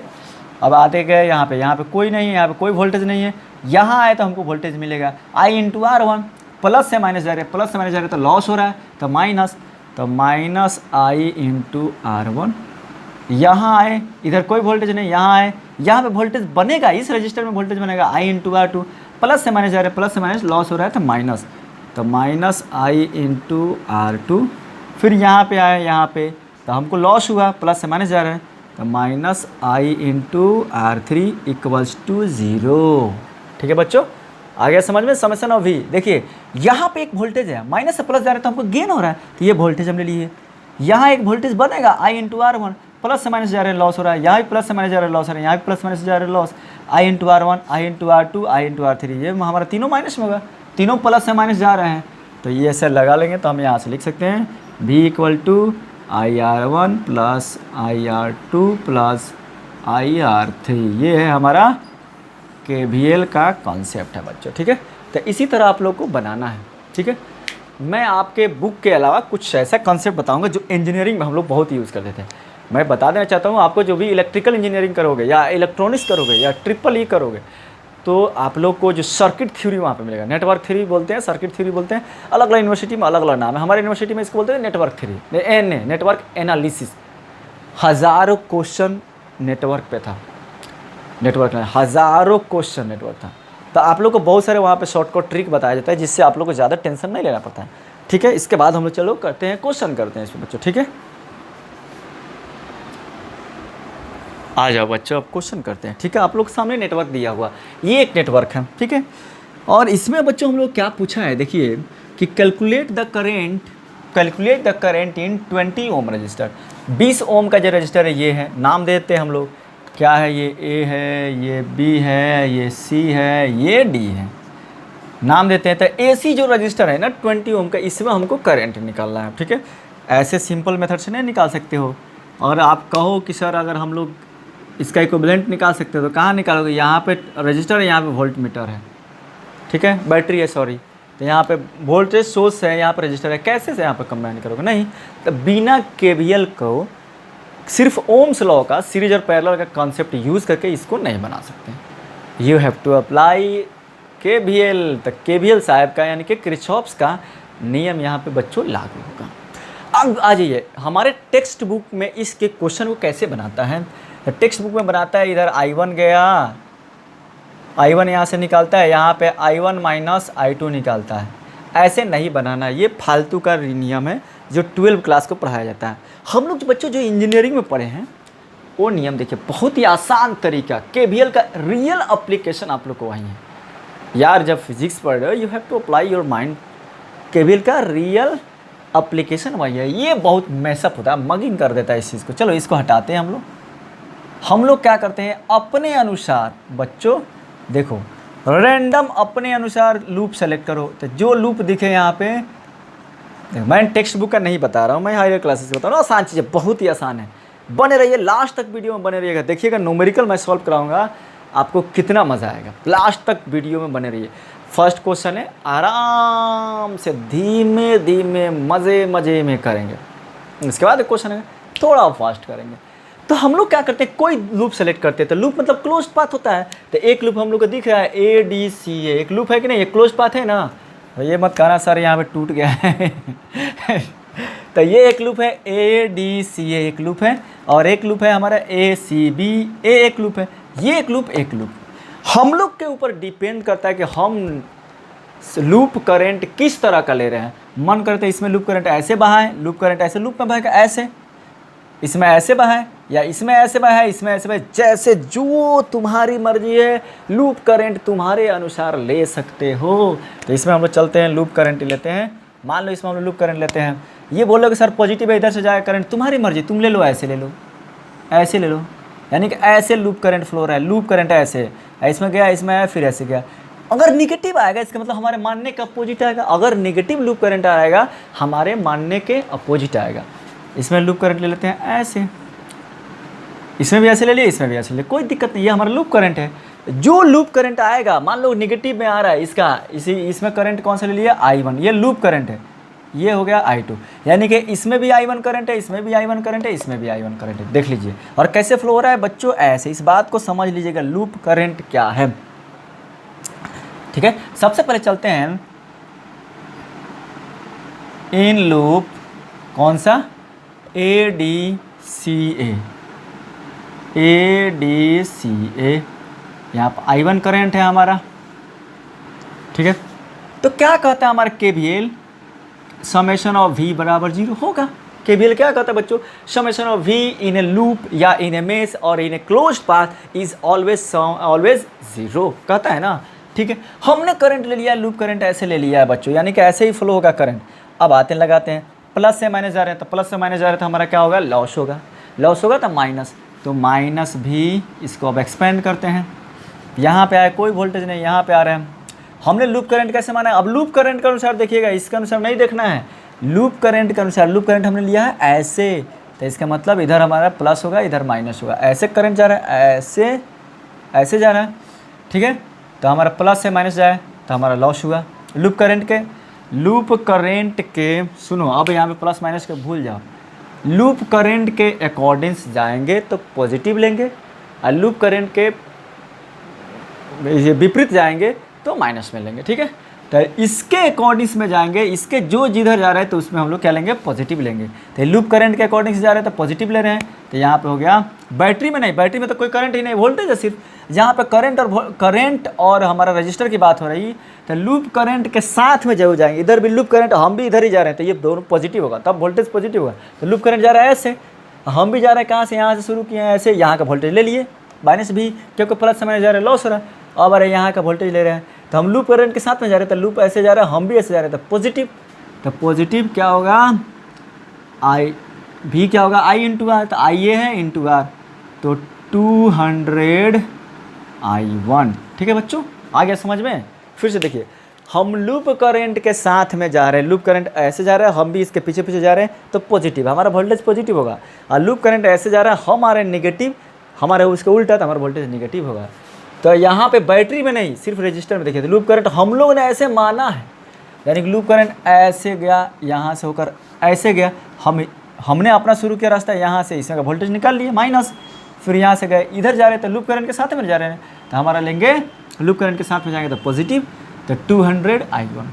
अब आते गए यहाँ पे कोई नहीं है, यहाँ पे कोई वोल्टेज नहीं है। यहाँ आए तो हमको वोल्टेज मिलेगा I इंटू R1। प्लस से माइनस जा रहे हैं, प्लस से माइनस जा रहे हैं तो लॉस हो रहा है, तो माइनस I इंटू R1। यहाँ आए, इधर कोई वोल्टेज नहीं, यहाँ आए, यहाँ पे वोल्टेज बनेगा, इस रजिस्टर में वोल्टेज बनेगा I इंटू R2। प्लस से माइनस जा रहे हैं, प्लस से माइनस लॉस हो रहा है तो माइनस I इंटू R2। फिर यहाँ पे आए, यहाँ पे तो हमको लॉस हुआ, प्लस से माइनस जा रहे हैं तो minus I into R3 equals to 0, ठीक है बच्चों। आ गया समझ में, समेशन ऑफ V। देखिए यहाँ पे एक वोल्टेज है, माइनस से प्लस जा रहे हैं तो हमको गेन हो रहा है, तो ये वोल्टेज हमने लिए। यहाँ एक वोल्टेज बनेगा I इंटू R1, प्लस से माइनस जा रहे हैं लॉस हो रहा है, यहाँ भी प्लस से माइनस जा रहे हैं लॉस हो रहा है, यहाँ भी प्लस माइनस जा रहे हैं लॉस। आई इंटू R1, आई इंटू R2, आई इंटू R3, ये हमारा तीनों माइनस में होगा, तीनों प्लस से माइनस जा रहे हैं। तो ये ऐसे लगा लेंगे तो हम यहाँ से लिख सकते हैं V equal to IR1 plus IR2 plus IR3। ये है हमारा KVL का कॉन्सेप्ट है बच्चों, ठीक है। तो इसी तरह आप लोग को बनाना है, ठीक है। मैं आपके बुक के अलावा कुछ ऐसा कॉन्सेप्ट बताऊंगा जो इंजीनियरिंग में हम लोग बहुत यूज़ करते थे। मैं बता देना चाहता हूँ आपको, जो भी इलेक्ट्रिकल इंजीनियरिंग करोगे या इलेक्ट्रॉनिक्स करोगे या ट्रिपल ई करोगे, तो आप लोग को जो सर्किट थ्योरी वहाँ पे मिलेगा। नेटवर्क थ्योरी बोलते हैं, सर्किट थ्योरी बोलते हैं, अलग अलग यूनिवर्सिटी में अलग अलग नाम है। हमारे यूनिवर्सिटी में इसको बोलते हैं नेटवर्क थ्योरी, नेटवर्क एनालिसिस। हज़ारों क्वेश्चन नेटवर्क पे था, नेटवर्क में हज़ारों क्वेश्चन नेटवर्क था। तो आप लोग को बहुत सारे वहाँ पे शॉर्टकट ट्रिक बताया जाता है, जिससे आप लोग को ज़्यादा टेंशन नहीं लेना पड़ता है, ठीक है। इसके बाद हम लोग चलो करते हैं क्वेश्चन करते हैं इसमें बच्चों, ठीक है। आ जाओ बच्चों, अब क्वेश्चन करते हैं, ठीक है। आप लोग सामने नेटवर्क दिया हुआ, ये एक नेटवर्क है, ठीक है। और इसमें बच्चों हम लोग क्या पूछा है, देखिए कि calculate the current in 20 ohm resistor. 20 ohm का जो रजिस्टर है ये है, नाम देते हैं हम लोग, क्या है, ये A है, ये B है, ये C है, ये D है, नाम देते हैं। तो AC जो रजिस्टर है ना 20 ओम का, इसमें हमको करंट निकालना है, ठीक है। ऐसे सिंपल मेथड से नहीं निकाल सकते हो। और आप कहो कि सर अगर हम लोग इसका इक्विवेलेंट निकाल सकते हो तो कहाँ निकालोगे, यहाँ पे रजिस्टर है, यहाँ पे वोल्ट मीटर है, ठीक है, बैटरी है सॉरी, तो यहाँ पे वोल्टेज सोर्स है, यहाँ पे रजिस्टर है, कैसे से यहाँ पे कंबाइन करोगे, नहीं। तो बिना KVL को, सिर्फ ओम्स लॉ का सीरीज और पैरेलल का कॉन्सेप्ट यूज़ करके इसको नहीं बना सकते। You have to apply KVL। तो KVL साहब का यानी कि किरचॉफ्स का नियम यहाँ पे बच्चों लागू होगा। अब आ जाइए हमारे टेक्स्ट बुक में इसके क्वेश्चन को कैसे बनाता है। तो टेक्स्ट बुक में बनाता है, इधर I1 गया, I1 यहाँ से निकालता है, यहाँ पे I1 माइनस I2 निकालता है। ऐसे नहीं बनाना, ये फालतू का नियम है जो 12 क्लास को पढ़ाया जाता है। हम लोग जो बच्चों जो इंजीनियरिंग में पढ़े हैं वो नियम देखिए, बहुत ही आसान तरीका, KVL का रियल एप्लीकेशन आप लोग को वहीं है यार। जब फिजिक्स पढ़ रहे हो you have to apply your mind, KVL का रियल एप्लीकेशन वही है। ये बहुत मैसअप होता है, मगिंग कर देता है इस चीज़ को। चलो इसको हटाते हैं हम लोग क्या करते हैं, अपने अनुसार बच्चों देखो, रैंडम अपने अनुसार लूप सेलेक्ट करो। तो जो लूप दिखे यहाँ पे, मैं टेक्स्ट बुक का नहीं बता रहा हूँ, मैं हायर क्लासेस बता रहा हूँ, आसान चीज़ है, बहुत ही आसान है। बने रहिए लास्ट तक, वीडियो में बने रहिएगा, देखिएगा न्यूमेरिकल मैं सॉल्व कराऊंगा, आपको कितना मज़ा आएगा। लास्ट तक वीडियो में बने रहिए। फर्स्ट क्वेश्चन है, आराम से धीमे धीमे मज़े मज़े में करेंगे। इसके बाद एक क्वेश्चन है, थोड़ा फास्ट करेंगे। तो हम लोग क्या करते हैं, कोई लूप सेलेक्ट करते हैं, तो लूप मतलब क्लोज्ड पाथ होता है। तो एक लूप हम लोग को दिख रहा है ADCA, एक लूप है कि नहीं, एक क्लोज्ड पाथ है ना। तो ये मत कहना सर यहाँ पे टूट गया है तो ये एक लूप है ADCA, एक लूप है, और एक लूप है हमारा ACB, एक लूप है, ये एक लूप हम लोग के ऊपर डिपेंड करता है कि हम लूप करंट किस तरह का ले रहे हैं। मन करते हैं इसमें लूप करंट ऐसे बहाएं, लूप करंट ऐसे लूप में बहेगा, ऐसे इसमें ऐसे बहाएं, या इसमें ऐसे बहाएं, इसमें ऐसे बहाएं, जैसे जो तुम्हारी मर्जी है, लूप करंट तुम्हारे अनुसार ले सकते हो। तो इसमें हम लोग चलते हैं, लूप करंट लेते हैं। मान लो इसमें हम लोग लूप करंट लेते हैं, ये बोलोगे सर पॉजिटिव है, इधर से जाएगा करंट, तुम्हारी मर्जी, तुम ले लो, ऐसे ले लो, ऐसे ले लो, यानी कि ऐसे लूप करंट फ्लो रहा है, लूप करंट ऐसे, इसमें गया, इसमें आया, फिर ऐसे गया। अगर निगेटिव आएगा इसका मतलब हमारे मानने के अपोजिट आएगा। अगर निगेटिव लूप करंट आएगा हमारे मानने के अपोजिट आएगा। इसमें लूप करंट ले लेते हैं ऐसे, इसमें भी ऐसे ले लिए, इसमें भी ऐसे ले, कोई दिक्कत नहीं, ये हमारा लूप करंट है। जो लूप करंट आएगा, मान लो निगेटिव में आ रहा है इसका, इसमें करंट कौन सा ले लिया, I1, ये लूप करंट है, ये हो गया I2, यानी कि इसमें भी I1 करंट है, इसमें भी I1 करंट है, इसमें भी I1 करंट है। देख लीजिए, और कैसे फ्लो हो रहा है बच्चों, ऐसे। इस बात को समझ लीजिएगा, लूप करंट क्या है, ठीक है। सबसे पहले चलते हैं इन लूप, कौन सा, ADCA, यहाँ पर I1 करंट है हमारा, ठीक है। तो क्या कहता है हमारा KVL, समेशन ऑफ V बराबर 0 होगा। KVL क्या कहता है बच्चों, summation of V in a loop या इन ए मेश और in a closed path is always 0 कहता है ना, ठीक है। हमने करंट ले लिया, लूप करंट ऐसे ले लिया है बच्चों, यानी कि ऐसे ही फ्लो होगा करंट। अब आते हैं, लगाते हैं, प्लस से माइनस जा रहे हैं, तो प्लस से माइनस जा रहे हैं तो हमारा क्या होगा, लॉस होगा। लॉस होगा तो माइनस, तो माइनस भी, इसको अब एक्सपेंड करते हैं। यहाँ पे आए कोई वोल्टेज नहीं, यहाँ पे आ रहे हैं। हमने लूप करंट कैसे माना है? अब लूप करंट के अनुसार देखिएगा, इसके अनुसार नहीं देखना है, लूप करंट के अनुसार। लूप करंट हमने लिया है ऐसे, तो इसका मतलब इधर हमारा प्लस होगा, इधर माइनस होगा। ऐसे करंट जा रहा है, ऐसे ऐसे जा रहा है, ठीक है। तो हमारा प्लस से माइनस जाए तो हमारा लॉस हुआ। लूप करंट के सुनो, अब यहाँ पे प्लस माइनस के भूल जाओ। लूप करंट के अकॉर्डिंग्स जाएंगे तो पॉजिटिव लेंगे, और लूप करंट के विपरीत जाएंगे तो माइनस में लेंगे, ठीक है। तो इसके अकॉर्डिंग्स में जाएंगे, इसके जो जिधर जा रहा है तो उसमें हम लोग क्या लेंगे? पॉजिटिव लेंगे। तो लूप करंट के अकॉर्डिंग्स जा रहे हैं तो पॉजिटिव ले रहे हैं। तो यहाँ पे हो गया, बैटरी में नहीं, बैटरी में तो कोई करंट ही नहीं, वोल्टेज है सिर्फ। जहाँ पे करंट और हमारा रजिस्टर की बात हो रही, तो लूप करंट के साथ में जरूर जाएंगे। इधर भी लूप करंट, हम भी इधर ही जा रहे हैं, तो ये दोनों पॉजिटिव होगा, तब वोल्टेज पॉजिटिव होगा। तो लूप करंट जा रहा है ऐसे, हम भी जा रहे हैं कहाँ से? यहाँ से शुरू किए हैं ऐसे, यहाँ का वोल्टेज ले लिए माइनस भी, क्योंकि प्लस समय जा रहे हैं, लॉस हो रहा है। अब अरे यहाँ का वोल्टेज ले रहे हैं, तो हम लूप करंट के साथ में जा रहे हैं, तो लूप ऐसे जा रहा है, हम भी ऐसे जा रहे हैं, तो पॉजिटिव। तो पॉजिटिव क्या होगा? आई भी क्या होगा? आई इंटू आर, तो आई ये है इंटू आर, तो 200 I1, ठीक है बच्चों, आ गया समझ में? फिर से देखिए, हम लूप करंट के साथ में जा रहे हैं, लूप करंट ऐसे जा रहा है, हम भी इसके पीछे पीछे जा रहे हैं, तो पॉजिटिव, हमारा वोल्टेज पॉजिटिव होगा। और लूप करंट ऐसे जा रहा है, हम आ रहे हैं निगेटिव, हमारे उसका उल्टा, तो हमारा वोल्टेज निगेटिव होगा। तो यहाँ पे बैटरी में नहीं, सिर्फ रजिस्टर में देखिए, तो लूप करंट हम लोग ने ऐसे माना है, यानी कि लूप करंट ऐसे गया, यहाँ से होकर ऐसे गया, हमने अपना शुरू किया रास्ता यहाँ से, इसमें का वोल्टेज निकाल लिए माइनस, फिर यहाँ से गए इधर जा रहे हैं, तो लूप करंट के साथ में जा रहे हैं, तो हमारा लेंगे लूप करंट के साथ में जाएंगे तो पॉजिटिव, तो 200 I1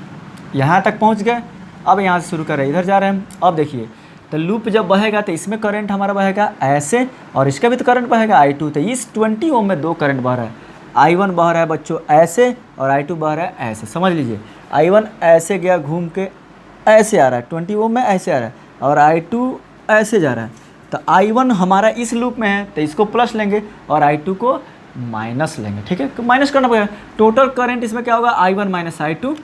यहाँ तक पहुँच गए। अब यहाँ से शुरू कर रहे हैं, इधर जा रहे हैं। अब देखिए, तो लूप जब बहेगा तो इसमें करंट हमारा बहेगा ऐसे, और इसका भी तो करंट बहेगा I2, तो इस 20 ओम में 2 करंट बह रहा है। I1 बह रहा है बच्चों ऐसे, और I2 बह रहा है ऐसे, समझ लीजिए। I1 ऐसे गया घूम के ऐसे आ रहा है, 20 ओम में ऐसे आ रहा है, और I2 ऐसे जा रहा है। तो I1 हमारा इस लूप में है, तो इसको प्लस लेंगे और I2 को माइनस लेंगे, ठीक है, माइनस करना पड़ेगा। टोटल करंट इसमें क्या होगा? I1 minus I2।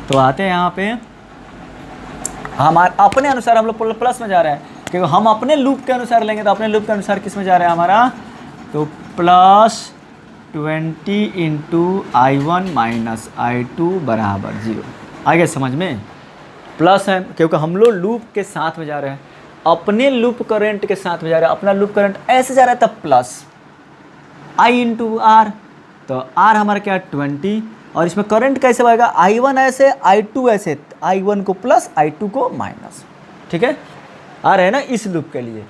तो आते हैं यहाँ पे, हमारे अपने अनुसार हम लोग प्लस में जा रहे हैं, क्योंकि हम अपने लूप के अनुसार लेंगे, तो अपने लूप के अनुसार किस में जा रहे हैं हमारा? तो plus 20 into I1 minus I2 बराबर 0। आ गया समझ में? प्लस है क्योंकि हम लोग लूप के साथ में जा रहे हैं, अपने लूप करंट के साथ में जा रहे हैं। अपना लूप करंट ऐसे जा रहा है, तब प्लस I इंटू आर, तो आर हमारा क्या? 20, और इसमें करंट कैसे बहेगा? I1 ऐसे, I2 ऐसे, I1 को प्लस I2 को माइनस, ठीक है, आ रहे हैं ना इस लूप के लिए।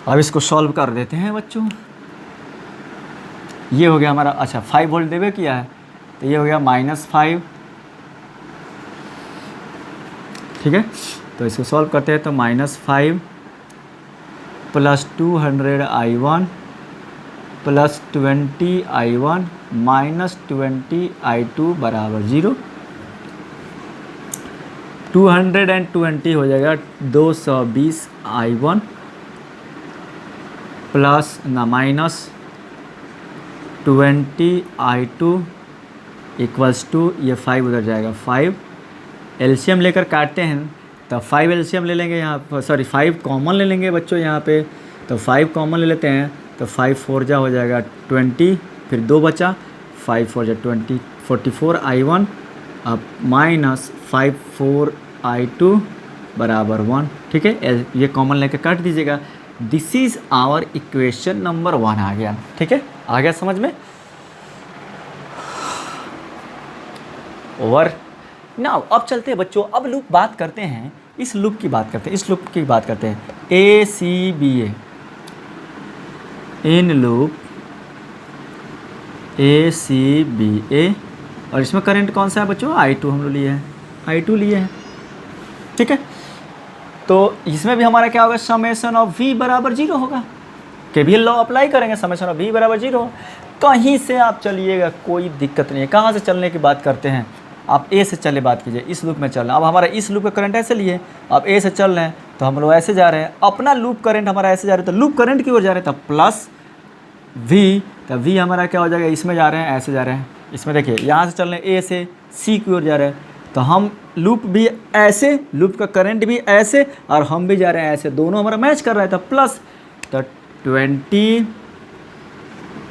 अब इसको सॉल्व कर देते हैं बच्चों। ये हो गया हमारा, अच्छा 5 वोल्ट देवे किया है, तो ये हो गया -5, ठीक है। तो इसको सॉल्व करते हैं, तो -5 plus 200 I1 plus 20 I1 minus 20 I2 बराबर 0। 220 हो जाएगा 220 I1 प्लस ना माइनस 20 I2 इक्वल्स टू, ये 5 उधर जाएगा 5, एलसीएम लेकर काटते हैं, तो 5 एलसीएम ले लेंगे यहाँ, सॉरी 5 कॉमन ले लेंगे बच्चों यहाँ पे, तो 5 कॉमन ले लेते हैं, तो 5 4 जा हो जाएगा 20, फिर 2 बचा, 5 4 जा 20, 44 I1 अब माइनस 5 4 I2 बराबर 1, ठीक है। ये कॉमन लेकर काट दीजिएगा। This is our equation number 1 आ गया, ठीक है, आ गया समझ में? ओवर नाउ अब चलते हैं बच्चों, अब लूप बात करते हैं, इस लूप की बात करते हैं, इस लूप की बात करते हैं, ACBA, इन लूप ACBA, और इसमें करंट कौन सा है बच्चों? I2 हम लोग लिए हैं, I2 लिए हैं, ठीक है। तो इसमें भी हमारा क्या होगा? समेशन ऑफ V बराबर 0 होगा, केवीएल लॉ अप्लाई करेंगे, समेशन ऑफ V बराबर 0। कहीं से आप चलिएगा कोई दिक्कत नहीं है, कहाँ से चलने की बात करते हैं आप? A से चले बात कीजिए, इस लूप में चलना। अब हमारा इस लूप का करंट ऐसे लिए, अब A से चल रहे हैं, तो हम लोग ऐसे जा रहे हैं, अपना लूप करंट हमारा ऐसे जा रहा है, तो लूप करंट की ओर जा रहे हैं, तब प्लस V, तो V हमारा क्या हो जाएगा? इसमें जा रहे हैं, ऐसे जा रहे हैं, इसमें देखिए यहाँ से चल रहे हैं, A से C की ओर जा रहे हैं, तो हम लूप भी ऐसे, लूप का करंट भी ऐसे, और हम भी जा रहे हैं ऐसे, दोनों हमारा मैच कर रहा है, तो प्लस तो 20,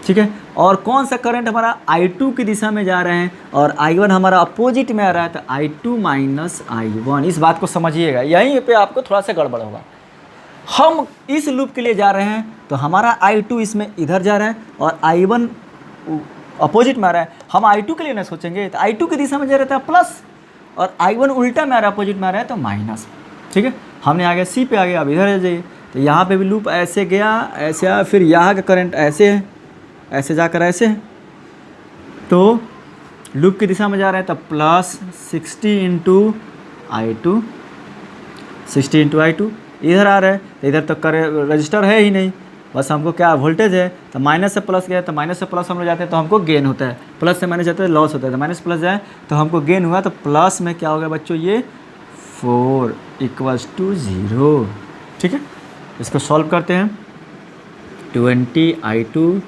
ठीक है। और कौन सा करंट हमारा I2 की दिशा में जा रहे हैं और I1 हमारा अपोजिट में आ रहा है, तो I2 माइनस I1। इस बात को समझिएगा, यहीं पे आपको थोड़ा सा गड़बड़ होगा। हम इस लूप के लिए जा रहे हैं तो हमारा I2 इसमें इधर जा रहा है और I1 अपोजिट में आ रहा है। हम I2 के लिए ना सोचेंगे, तो I2 की दिशा में जा रहा था प्लस और I1 उल्टा में आ रहा है, अपोजिट में आ रहा है, तो माइनस। ठीक है, हमने आ गया सी पे आ गया। अब इधर आ जाइए, तो यहाँ पे भी लूप ऐसे गया, ऐसे आया, फिर यहाँ का करंट ऐसे है, ऐसे जाकर ऐसे है, तो लूप की दिशा में जा रहा है, तब plus 60 into I2, 60 into I2 इधर आ रहा है, तो इधर तो रजिस्टर है ही नहीं, बस हमको क्या वोल्टेज है, तो माइनस से प्लस गया, तो माइनस से प्लस हम लोग जाते हैं तो हमको गेन होता है, प्लस से माइनस जाते हैं लॉस होता है, तो माइनस प्लस जाए तो हमको गेन हुआ, तो प्लस में क्या होगा बच्चों, ये 4 = 0। ठीक है, इसको सॉल्व करते हैं। 20 I2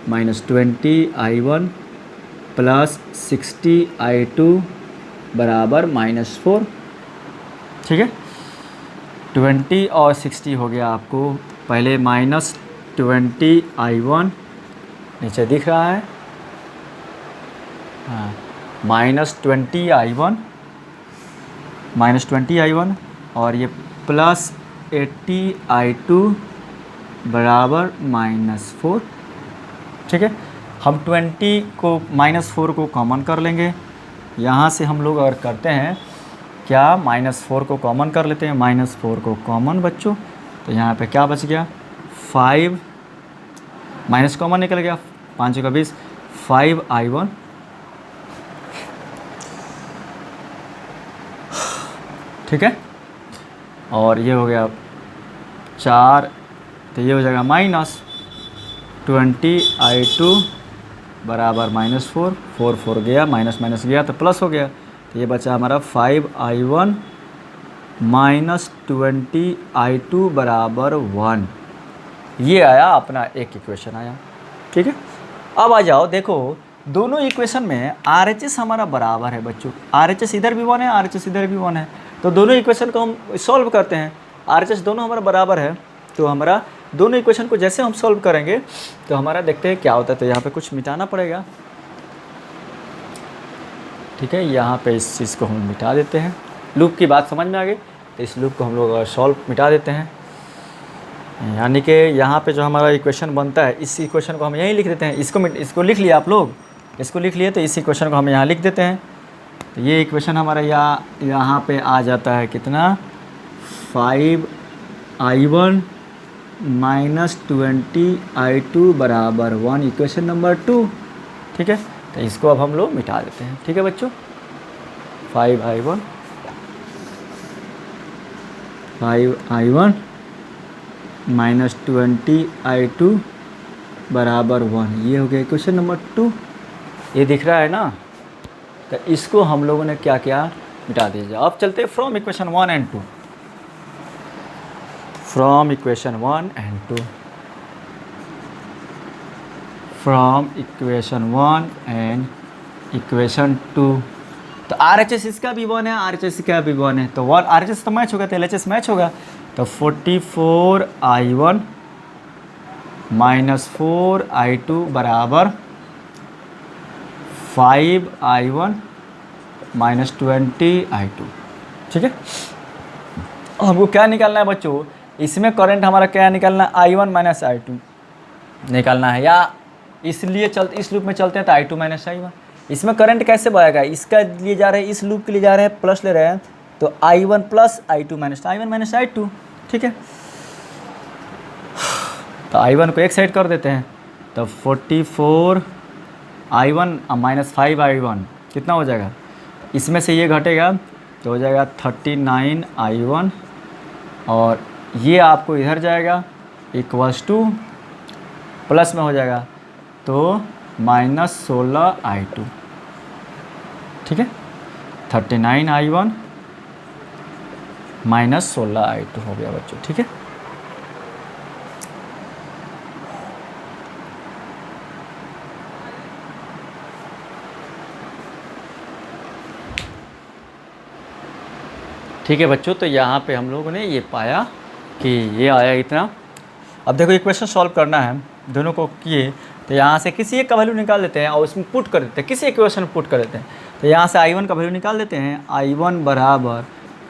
minus 20 I1 plus 60 I2 बराबर -4। ठीक है, 20 और 60 हो गया आपको, पहले -20 I1 नीचे दिख रहा है, हाँ, -20 I1 और ये प्लस 80 I2 बराबर -4। ठीक है, हम 20 को -4 को कॉमन कर लेंगे, यहाँ से हम लोग अगर करते हैं क्या, -4 को कॉमन कर लेते हैं, -4 को कॉमन बच्चों, तो यहाँ पे क्या बच गया, 5 माइनस कॉमन निकल गया, 5 का 20, 5 I1 ठीक है, और ये हो गया 4, तो ये हो जाएगा -20 I2 बराबर -4, 4 गया, माइनस माइनस गया तो प्लस हो गया, तो ये बचा हमारा 5 I1 माइनस 20 I2 बराबर 1। ये आया अपना एक इक्वेशन आया। ठीक है, अब आ जाओ, देखो दोनों इक्वेशन में RHS हमारा बराबर है बच्चों, RHS इधर भी 1 है, RHS इधर भी 1 है, तो दोनों इक्वेशन को हम सॉल्व करते हैं। RHS दोनों हमारा बराबर है, तो हमारा दोनों इक्वेशन को जैसे हम सॉल्व करेंगे तो हमारा देखते हैं क्या होता है। तो यहाँ पे कुछ मिटाना पड़ेगा, ठीक है, यहाँ पे इस चीज़ को हम मिटा देते हैं। लूप की बात समझ में आ गई, तो इस लूप को हम लोग सॉल्व मिटा देते हैं, यानी कि यहाँ पे जो हमारा इक्वेशन बनता है, इस इक्वेशन को हम यहीं लिख देते हैं। इसको लिख लिया आप लोग, इसको लिख लिए, तो इस इक्वेशन को हम यहाँ लिख देते हैं। तो ये इक्वेशन हमारा यहाँ पे आ जाता है कितना, 5 I1 माइनस 20 I2 बराबर 1, इक्वेशन नंबर 2। ठीक है, तो इसको अब हम लोग मिटा देते हैं। ठीक है बच्चों, 5 I1 माइनस 20 I2 बराबर 1, ये हो गया इक्वेशन नंबर 2। ये दिख रहा है ना, तो इसको हम लोगों ने क्या किया, मिटा दीजिए। अब चलते हैं from equation 1 and 2, from equation 1 and 2, from equation 1 and equation 2। तो RHS इसका भी 1 है, RHS का भी 1 है, तो RHS तो मैच होगा, तो LHS मैच होगा। तो 44 I1 माइनस 4 I2 बराबर 5 I1 माइनस 20 I2। ठीक है, हमको क्या निकालना है बच्चों, इसमें करंट हमारा क्या निकालना है, I1 माइनस I2 निकालना है, या इसलिए इस लूप में चलते हैं तो I2 माइनस I1। इसमें करंट कैसे बहेगा, इसका लिए जा रहे हैं, इस लूप के लिए जा रहे हैं, प्लस ले रहे हैं, तो I1 plus I2 minus I1 minus I2। ठीक है, तो I1 को एक साइड कर देते हैं, तो 44 I1 माइनस 5 I1 कितना हो जाएगा, इसमें से ये घटेगा तो हो जाएगा 39 I1, और ये आपको इधर जाएगा इक्वल्स टू प्लस में हो जाएगा तो -16 I2। ठीक है, 39 I1 -16 I2 हो गया बच्चों। ठीक है, ठीक है बच्चों, तो यहाँ पे हम लोगों ने ये पाया कि ये आया इतना, अब देखो इक्वेशन सॉल्व करना है, दोनों को किए तो यहाँ से किसी एक का वैल्यू निकाल देते हैं और उसमें पुट कर देते हैं, किसी इक्वेशन में पुट कर देते हैं। तो यहाँ से I1 का वैल्यू निकाल देते हैं, I1 बराबर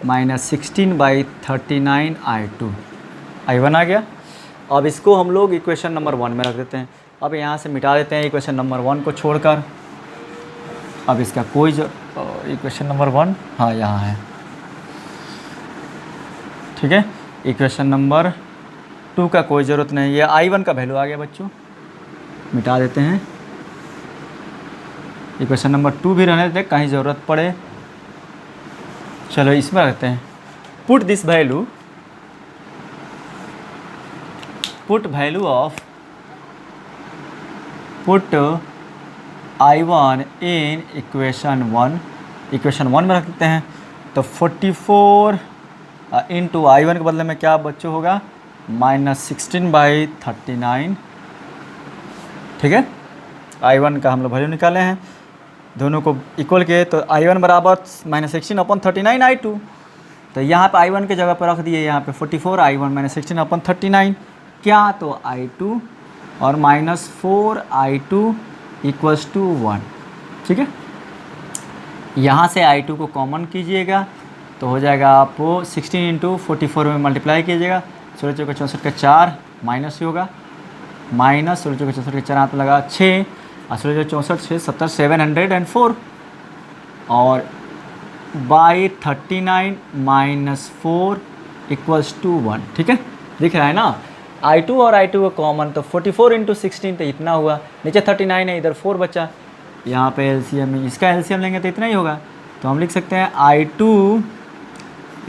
-16/39 I1 आ गया। अब इसको हम लोग इक्वेशन नंबर 1 में रख देते हैं। अब यहाँ से मिटा देते हैं इक्वेशन नंबर 1 को छोड़कर। अब इसका कोई इक्वेशन नंबर 1 हाँ यहाँ है, ठीक है। इक्वेशन नंबर 2 का कोई ज़रूरत नहीं, ये I1 का वैल्यू आ गया बच्चों, मिटा देते हैं। इक्वेशन नंबर 2 भी रहने देते, कहीं ज़रूरत पड़े। चलो इसमें रखते हैं, put this value, put value of put I1 in equation 1, equation 1 में रख देते हैं। तो 44 इंटू I1 के बदले में क्या बच्चों होगा, -16/39, ठीक है। I1 का हम लोग वैल्यू निकाले हैं, दोनों को इक्वल किए तो I1 बराबर -16/39 I2। तो यहाँ पे I1 की जगह पर रख दिए, यहाँ पे 44 I1 -16/39 क्या, तो I2 और -4 I2 = 1, ठीक है। यहाँ से I2 को कॉमन कीजिएगा तो हो जाएगा आपको 16 इंटू 44 में मल्टीप्लाई कीजिएगा, 16 × 64 का 4 माइनस ही होगा, माइनस 16 × 64 के 4 हाथ लगा 6 और 16 × 64 6 70 704 और बाई 39 -4 = 1, ठीक है। दिख रहा है ना, I2 और I2 का कॉमन, तो 44 इंटू 16 तो इतना हुआ, नीचे 39 है, इधर 4 बचा, यहाँ पे LCM, इसका LCM लेंगे तो इतना ही होगा। तो हम लिख सकते हैं I2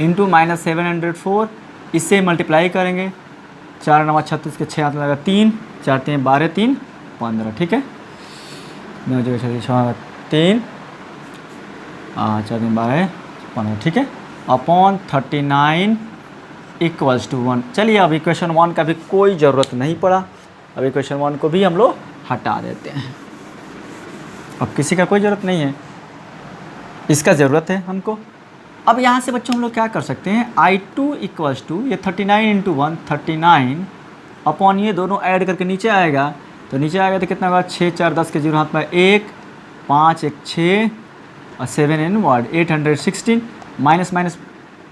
इंटू -704, इससे मल्टीप्लाई करेंगे, 4 9 36 के 6 हाथ लगा 3 4 3 12 3 15, ठीक है। 9 जगह 6 3 4 3 12 15, ठीक है, अपॉन 39 = 1। चलिए अब इक्वेशन 1 का भी कोई ज़रूरत नहीं पड़ा, अब इक्वेशन 1 को भी हम लोग हटा देते हैं, अब किसी का कोई ज़रूरत नहीं है, इसका ज़रूरत है हमको। अब यहाँ से बच्चों हम लोग क्या कर सकते हैं, I2 = ये 39 इंटू 1 39 अपॉन ये दोनों ऐड करके नीचे आएगा, तो नीचे आएगा तो कितना होगा, 6 4 10 के 0 हाथ में 1 5 1 6 और 7 n word 816, minus minus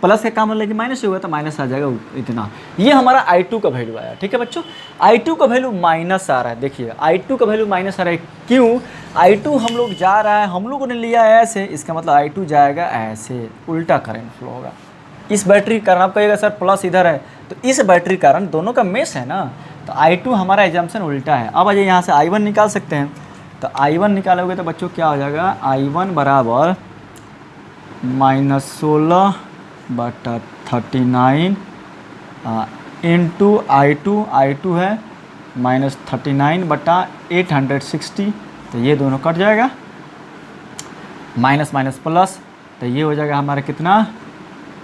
plus का काम लेकिन माइनस ही होगा तो माइनस आ जाएगा इतना। ये हमारा I2 का वैल्यू आया, ठीक है बच्चों। I2 का वैल्यू माइनस आ रहा है, देखिए I2 का वैल्यू माइनस आ रहा है, क्यों, I2 हम लोग जा रहा है, हम लोगों ने लिया है ऐसे, इसका मतलब I2 जाएगा ऐसे, उल्टा करंट फ्लो होगा। इस बैटरी के कारण आप कहिएगा सर प्लस इधर है, तो इस बैटरी कारण दोनों का मेश है ना, तो I2 हमारा एग्जाम्पशन उल्टा है। अब अजय यहाँ से I1 निकाल सकते हैं, तो I1 निकालोगे तो बच्चों क्या हो जाएगा, I1 बराबर -16/39 इंटू I2 है -39/860, तो ये दोनों कट जाएगा, माइनस माइनस प्लस, तो ये हो जाएगा हमारा कितना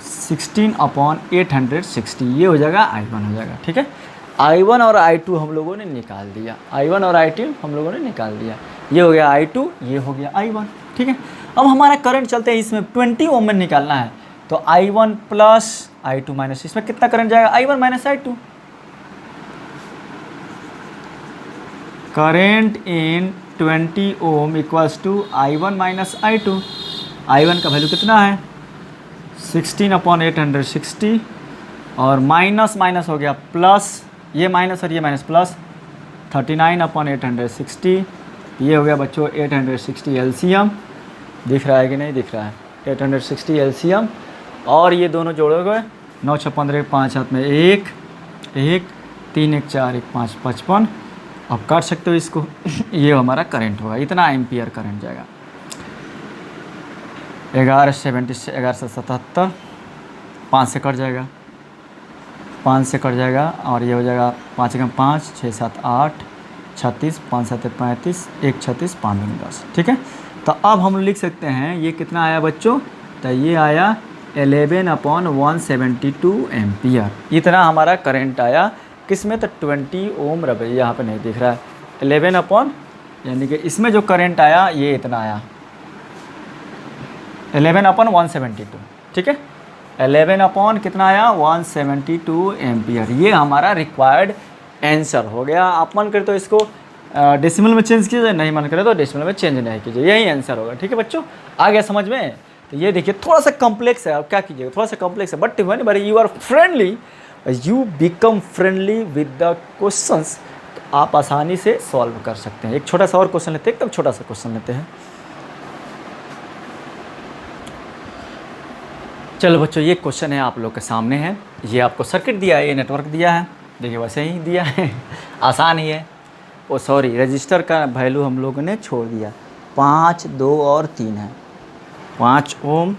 16/860, ये हो जाएगा I1 हो जाएगा, ठीक है। I1 और I2 हम लोगों ने निकाल दिया, I1 और I2 हम लोगों ने निकाल दिया, ये हो गया I2, ये हो गया I1, ठीक है। अब हमारा करंट चलते हैं, इसमें 20 ओम में निकालना है, तो I1 प्लस I2 माइनस, इसमें कितना करंट जाएगा, I1 minus I2, current in 20 ohm = I1 minus I2। I1 का वैल्यू कितना है 16/860 और माइनस माइनस हो गया प्लस, ये माइनस और ये माइनस प्लस, 39/860, ये हो गया बच्चों 860 LCM, दिख रहा है कि नहीं दिख रहा है, 860 LCM, और ये दोनों जोड़ोगे 9 6 15 5 हाथ में 1 1 3 1 4 1 5 55, अब काट सकते हो इसको ये हमारा करंट होगा, इतना एम्पियर करंट जाएगा। 1177 5 से कट जाएगा, 5 से कट जाएगा, और ये हो जाएगा 5 × 5 6 7 8 36 5 7 35 1 36 5 2 10, ठीक है। तो अब हम लिख सकते हैं ये कितना आया बच्चों, तो ये आया 11/172 एम्पियर, इतना हमारा करंट आया किसमें, तो 20 ओम रबे, यहाँ पे नहीं दिख रहा है 11 यानी कि इसमें जो करंट आया ये इतना आया 11/172, ठीक है, 11 कितना आया 172 एम्पियर, ये हमारा रिक्वायर्ड आंसर हो गया। आप मन करे तो इसको डेसिमल में चेंज कीजिए, नहीं मन करे तो डेसिमल में चेंज नहीं कीजिए, यही आंसर होगा। ठीक है बच्चों, आ गया समझ में। तो ये देखिए थोड़ा सा कॉम्प्लेक्स है, आप क्या कीजिएगा, थोड़ा सा कॉम्प्लेक्स है, but when you are friendly, you become friendly with the questions, तो आप आसानी से सॉल्व कर सकते हैं। एक छोटा सा और क्वेश्चन लेते हैं, एकदम छोटा सा क्वेश्चन लेते हैं। चलो बच्चों, ये क्वेश्चन है आप लोग के सामने है। ये आपको सर्किट दिया है, ये नेटवर्क दिया है, देखिए वैसे ही दिया है आसान ही है। ओ सॉरी, रजिस्टर का वैल्यू हम लोगों ने छोड़ दिया, 5, 2 और 3 है। 5 ओम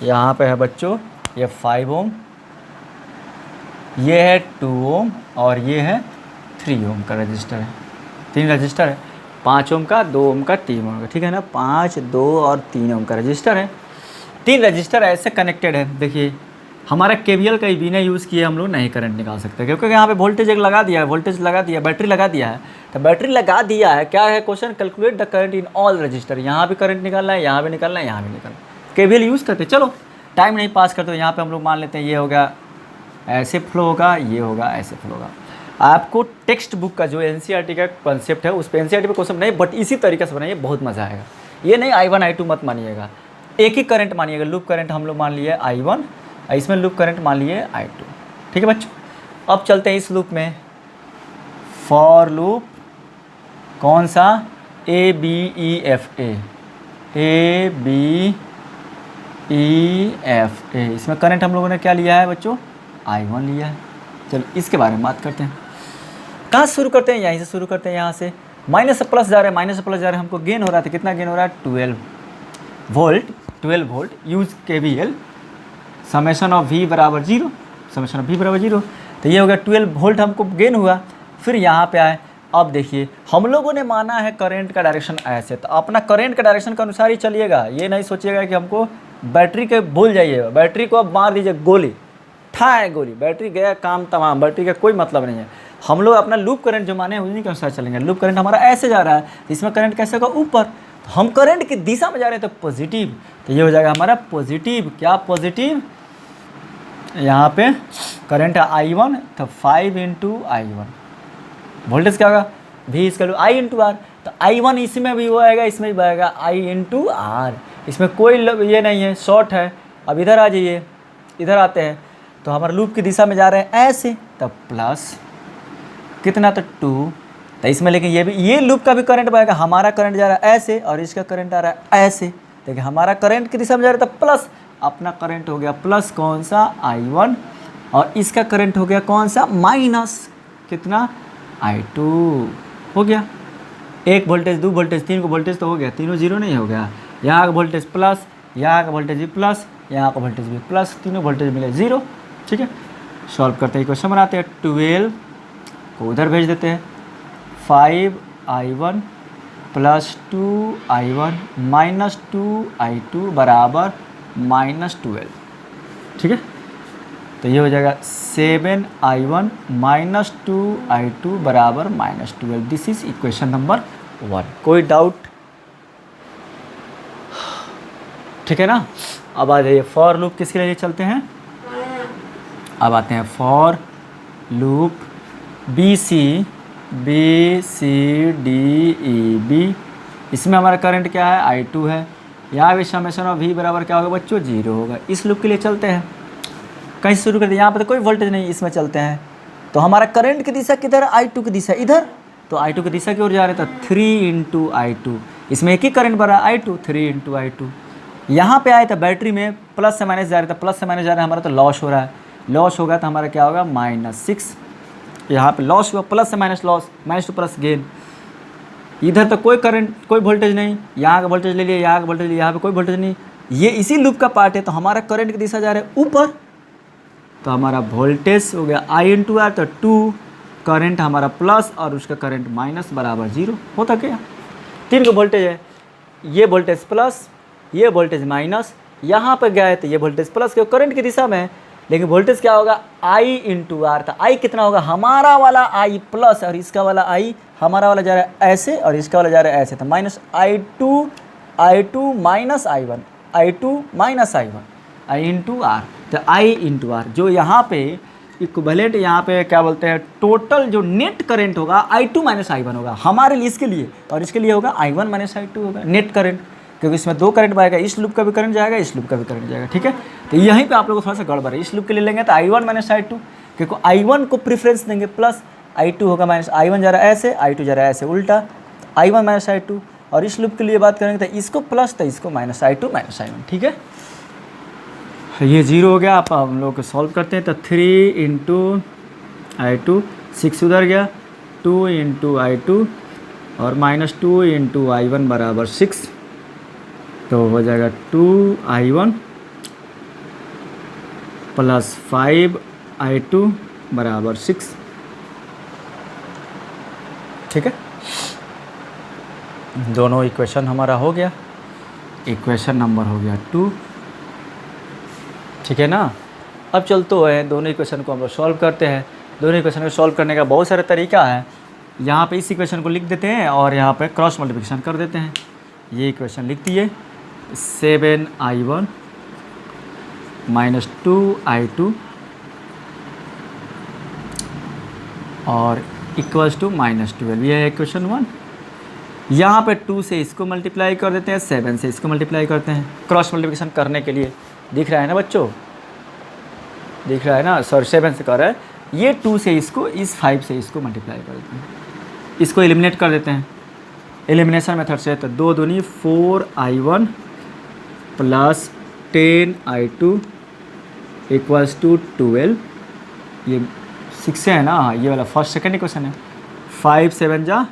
यहाँ पे है बच्चों, ये 5 ओम, ये है 2 ओम और ये है 3 ओम का रजिस्टर है। 3 रजिस्टर है, 5 ओम का, 2 ओम का, 3 ओम का, ठीक है ना। 5, 2 और 3 ओम का रजिस्टर है। 3 रजिस्टर ऐसे कनेक्टेड है। देखिए हमारा केवीएल का बिना यूज़ किए हम लोग नहीं करंट निकाल सकते, क्योंकि यहाँ पे वोल्टेज एक लगा दिया है, वोल्टेज लगा दिया, बैटरी लगा दिया है। तो बैटरी लगा दिया है, क्या है question, calculate the current in all register. यहाँ भी करंट निकालना है, यहाँ भी निकालना है, यहाँ भी निकालना है। केवीएल यूज़ करते, चलो टाइम नहीं पास करते, यहाँ पर हम लोग मान लेते हैं ये होगा ऐसे फ्लो होगा, ये होगा ऐसे फ्लो होगा। आपको टेक्स्ट बुक का जो एनसीईआरटी का कॉन्सेप्ट है उस पर एनसीईआरटी पे क्वेश्चन नहीं, बट इसी तरीके से बनाइए, बहुत मज़ा आएगा। ये नहीं I1 I2 मत मानिएगा, एक ही करंट मानिएगा। लूप करंट हम लोग मान लिए I1, इसमें लूप करंट मान लिए I2। ठीक है बच्चों, अब चलते हैं इस लूप में। फॉर लूप कौन सा, ABEFA, ABEFA, इसमें करंट हम लोगों ने क्या लिया है बच्चों, I1 लिया है। चलो इसके बारे में बात करते हैं। कहाँ से शुरू करते हैं, यहीं से शुरू करते हैं। यहाँ से माइनस से प्लस जा रहे हैं, माइनस से प्लस जा रहे हैं। हमको गेन हो रहा था, कितना गेन हो रहा है, 12 volt. Use KVL, summation of V बराबर 0, समेशन ऑफ V बराबर 0। तो ये हो गया 12 वोल्ट हमको गेन हुआ। फिर यहाँ पे आए, अब देखिए हम लोगों ने माना है करंट का डायरेक्शन ऐसे, तो अपना करंट का डायरेक्शन के अनुसार ही चलिएगा। ये नहीं सोचिएगा कि हमको बैटरी के भूल जाइएगा, बैटरी को अब मार दीजिए गोली, ठाए गोली, बैटरी गया काम तमाम, बैटरी का कोई मतलब नहीं है। हम लोग अपना लूप करंट जो माने उन्हीं के अनुसार चलेंगे। लूप करंट हमारा ऐसे जा रहा है, इसमें करंट कैसे होगा, ऊपर। तो हम करंट की दिशा में जा रहे हैं तो पॉजिटिव, तो ये हो जाएगा हमारा पॉजिटिव। क्या पॉजिटिव, यहाँ पे करंट है I1, तो 5 × I1, वोल्टेज क्या होगा, V = I × R। तो I1 इसमें भी होएगा, इसमें भी बहेगा, I × R। इसमें कोई ये नहीं है, शॉर्ट है। अब इधर आ जाइए, इधर आते हैं तो हमारे लूप की दिशा में जा रहे हैं ऐसे, तब प्लस कितना, तो 2। तो इसमें लेकिन ये भी, ये लूप का भी करंट बहेगा। हमारा करंट जा रहा है ऐसे और इसका करंट आ रहा है ऐसे। देखिए हमारा करंट की दिशा में जा रहा था प्लस, अपना करंट हो गया प्लस कौन सा, I1, और इसका करंट हो गया कौन सा, माइनस कितना, I2 हो गया। एक वोल्टेज, 2 वोल्टेज, 3 को वोल्टेज तो हो गया, तीनों जीरो नहीं हो गया। यहाँ का वोल्टेज प्लस, यहाँ का वोल्टेज भी प्लस, यहाँ का वोल्टेज भी प्लस, तीनों वोल्टेज मिले 0। ठीक है, सॉल्व करते हैं, क्वेश्चन बनाते हैं। 12 को उधर भेज देते हैं, 5I1 + 2I1 - 2I2 बराबर -12। ठीक है, तो ये हो जाएगा 7I1 - 2I2 बराबर -12। This is equation number 1। कोई डाउट, ठीक है ना। अब आ जाइए, फॉर लूप किसके लिए चलते हैं। अब आते हैं for loop BC DE B। इसमें हमारा करंट क्या है, I2 है। यहाँ भी समेशन ऑफ V बराबर क्या होगा बच्चों, 0 होगा। इस लूप के लिए चलते हैं, कहीं से शुरू करते हैं। यहाँ पर तो कोई वोल्टेज नहीं, इसमें चलते हैं। तो हमारा करंट की दिशा किधर, I2 की दिशा इधर, तो I2 की दिशा की ओर जा रहे थे, 3 × I2। इसमें एक ही करंट बढ़ रहा है I2, 3 × I2। यहाँ पे आए थे बैटरी में प्लस से माइनस जा रहे थे, प्लस से माइनस जा रहे हैं, हमारा तो लॉस हो रहा है। लॉस होगा तो हमारा क्या होगा, -6। यहाँ पे लॉस हुआ, प्लस से minus loss, minus two plus gain. इधर तो कोई करंट, कोई वोल्टेज नहीं, यहाँ का वोल्टेज ले लिया, यहाँ का वोल्टेज लिया, यहाँ पे कोई वोल्टेज नहीं। ये इसी लूप का पार्ट है, तो हमारा करंट की दिशा जा रहा है ऊपर, तो हमारा वोल्टेज हो गया I × R। तो 2 करंट हमारा प्लस और उसका करंट माइनस बराबर 0 होता क्या। 3 का वोल्टेज है, ये वोल्टेज प्लस, ये वोल्टेज माइनस, यहाँ पर गया है तो ये वोल्टेज प्लस के करंट की दिशा में है, लेकिन वोल्टेज क्या होगा, I × R। तो I कितना होगा, हमारा वाला I प्लस और इसका वाला I, हमारा वाला जा रहा है ऐसे और इसका वाला जा रहा है ऐसे, तो -I2 - I1, I2 - I1, I × R। तो I × R जो यहाँ पे इक्विवेलेंट यहाँ पे क्या बोलते हैं, टोटल जो नेट करंट होगा I2 माइनस I1 होगा हमारे लिए, इसके लिए और इसके लिए होगा I1 माइनस I2 होगा नेट करंट, क्योंकि इसमें दो करंट बहेगा, इस लूप का भी करंट जाएगा, इस लूप का भी करंट जाएगा। ठीक है, तो यहीं पे आप लोगों को थोड़ा सा गड़बड़ है। इस लूप के लिए लेंगे तो I1 माइनस I2, क्योंकि I1 को प्रेफरेंस देंगे, प्लस I2 होगा माइनस, I1 जा रहा है ऐसे, I2 जा रहा है ऐसे, उल्टा I1 माइनस I2। और इस लूप के लिए बात करेंगे तो इसको प्लस, तो इसको माइनस I2 माइनस I1। ठीक है, ये जीरो हो गया। आप हम लोग को सॉल्व करते हैं तो 3 इंटू I2, 6 उधर गया, 2 इंटू I2 और माइनस 2 इंटू I1 बराबर 6, तो हो जाएगा 2I1 प्लस 5I2 बराबर 6। ठीक है, दोनों इक्वेशन हमारा हो गया, इक्वेशन नंबर हो गया 2। ठीक है ना, अब चलते हैं दोनों इक्वेशन को हम लोग सॉल्व करते हैं। दोनों इक्वेशन को सॉल्व करने का बहुत सारे तरीका है। यहाँ पे इस इक्वेशन को लिख देते हैं और यहाँ पे क्रॉस मल्टीप्लिकेशन कर देते हैं। ये इक्वेशन लिख दिए, 7I1 माइनस 2I2 और इक्वल्स टू माइनस 12, ये है इक्वेशन 1। यहाँ पे 2 से इसको मल्टीप्लाई कर देते हैं, 7 से इसको मल्टीप्लाई करते हैं क्रॉस मल्टीप्लिकेशन करने के लिए। दिख रहा है ना बच्चों, दिख रहा है ना, सॉरी 7 से कर रहा है। ये 2 से इसको, इस 5 से इसको मल्टीप्लाई कर देते हैं, इसको एलिमिनेट कर देते हैं एलिमिनेशन मेथड से। तो 2 दूनी 4I1 plus 10I2 equals to 12। ये 6 से है ना, हाँ ये वाला फर्स्ट सेकेंड इक्वेशन है। 5 7 जा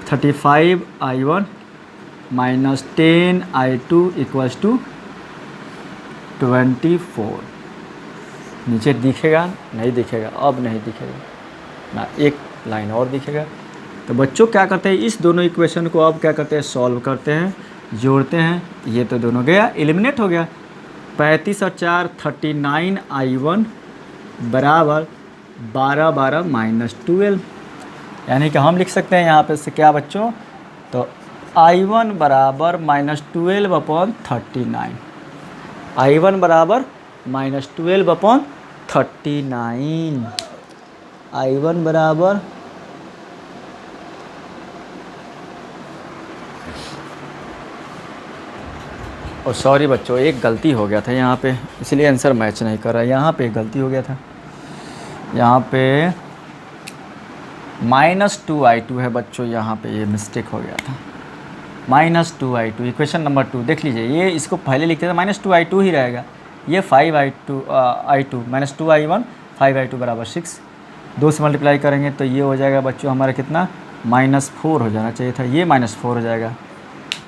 35I1 minus 10I2 equals to 24। नीचे दिखेगा नहीं दिखेगा, अब नहीं दिखेगा ना, एक लाइन और दिखेगा। तो बच्चों क्या करते हैं, इस दोनों इक्वेशन को अब क्या करते हैं, सॉल्व करते हैं, जोड़ते हैं। ये तो दोनों गया, एलिमिनेट हो गया। 35 और 4 39I1 बराबर 12 12 माइनस 12, यानी कि हम लिख सकते हैं यहाँ पे से क्या बच्चों, तो I1 बराबर माइनस 12 अपॉन 39, I1 बराबर माइनस 12 अपॉन 39, I1 बराबर और सॉरी बच्चों एक गलती हो गया था यहाँ पे, इसलिए आंसर मैच नहीं कर रहा। यहाँ पे एक गलती हो गया था, यहाँ पे माइनस 2I2 है बच्चों, यहाँ पे ये मिस्टेक हो गया था। माइनस 2I2 इक्वेशन नंबर 2 देख लीजिए, ये इसको पहले लिखते थे माइनस 2I2 ही रहेगा। ये 5I2 माइनस 2I1 5I2 बराबर 6, 2 से मल्टीप्लाई करेंगे तो ये हो जाएगा बच्चों हमारा कितना, -4 हो जाना चाहिए था, ये -4 हो जाएगा।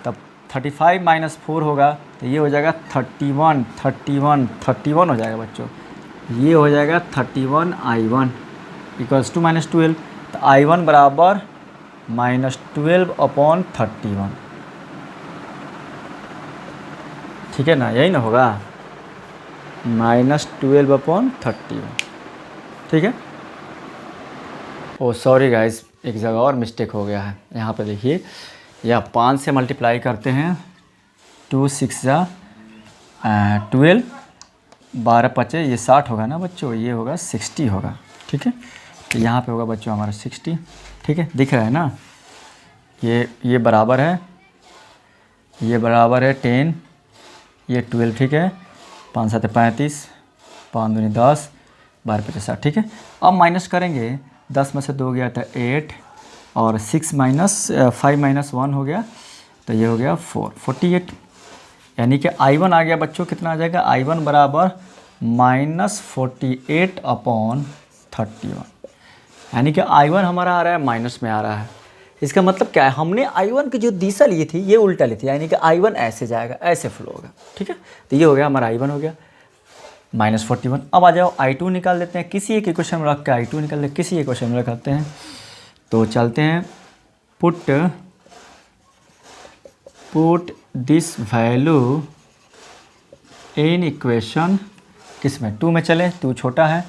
तब 35 माइनस 4 होगा तो ये हो जाएगा 31 हो जाएगा बच्चों, ये हो जाएगा 31I1 इक्वल्स टू -12। तो I1 बराबर -12 अपॉन 31। ठीक है ना, यही ना होगा, -12 अपॉन 31। ठीक है, ओ सॉरी गाइस, एक जगह और मिस्टेक हो गया है। यहाँ पे देखिए, या 5 से मल्टीप्लाई करते हैं, 2 6 जा 12, 12 5 ये 60 होगा ना बच्चों, ये होगा 60 होगा। ठीक है, तो यहाँ पे होगा बच्चों हमारा 60। ठीक है, दिख रहा है ना, ये बराबर है, ये बराबर है 10, ये 12। ठीक है, 5 7 35, 5 दूनी 10, 12 5 60। ठीक है, अब माइनस करेंगे, 10 में से 2 गया था 8 और 6 माइनस 5 माइनस 1 हो गया, तो ये हो गया 48। यानी कि I1 आ गया बच्चों, कितना आ जाएगा, I1 बराबर -48 अपॉन 31। यानी कि I1 हमारा आ रहा है माइनस में आ रहा है। इसका मतलब क्या है, हमने I1 की जो दिशा ली थी ये उल्टा ली थी, यानी कि I1 ऐसे जाएगा, ऐसे फ्लो होगा। ठीक है, तो ये हो गया हमारा I1 हो गया -41। अब आ जाओ I2 निकाल देते हैं, किसी एक इक्वेशन में रख के I2 निकाल देते हैं, किसी इक्वेशन में रखते हैं। तो चलते हैं, put this value in equation, किस में, 2 में चले, 2 छोटा है,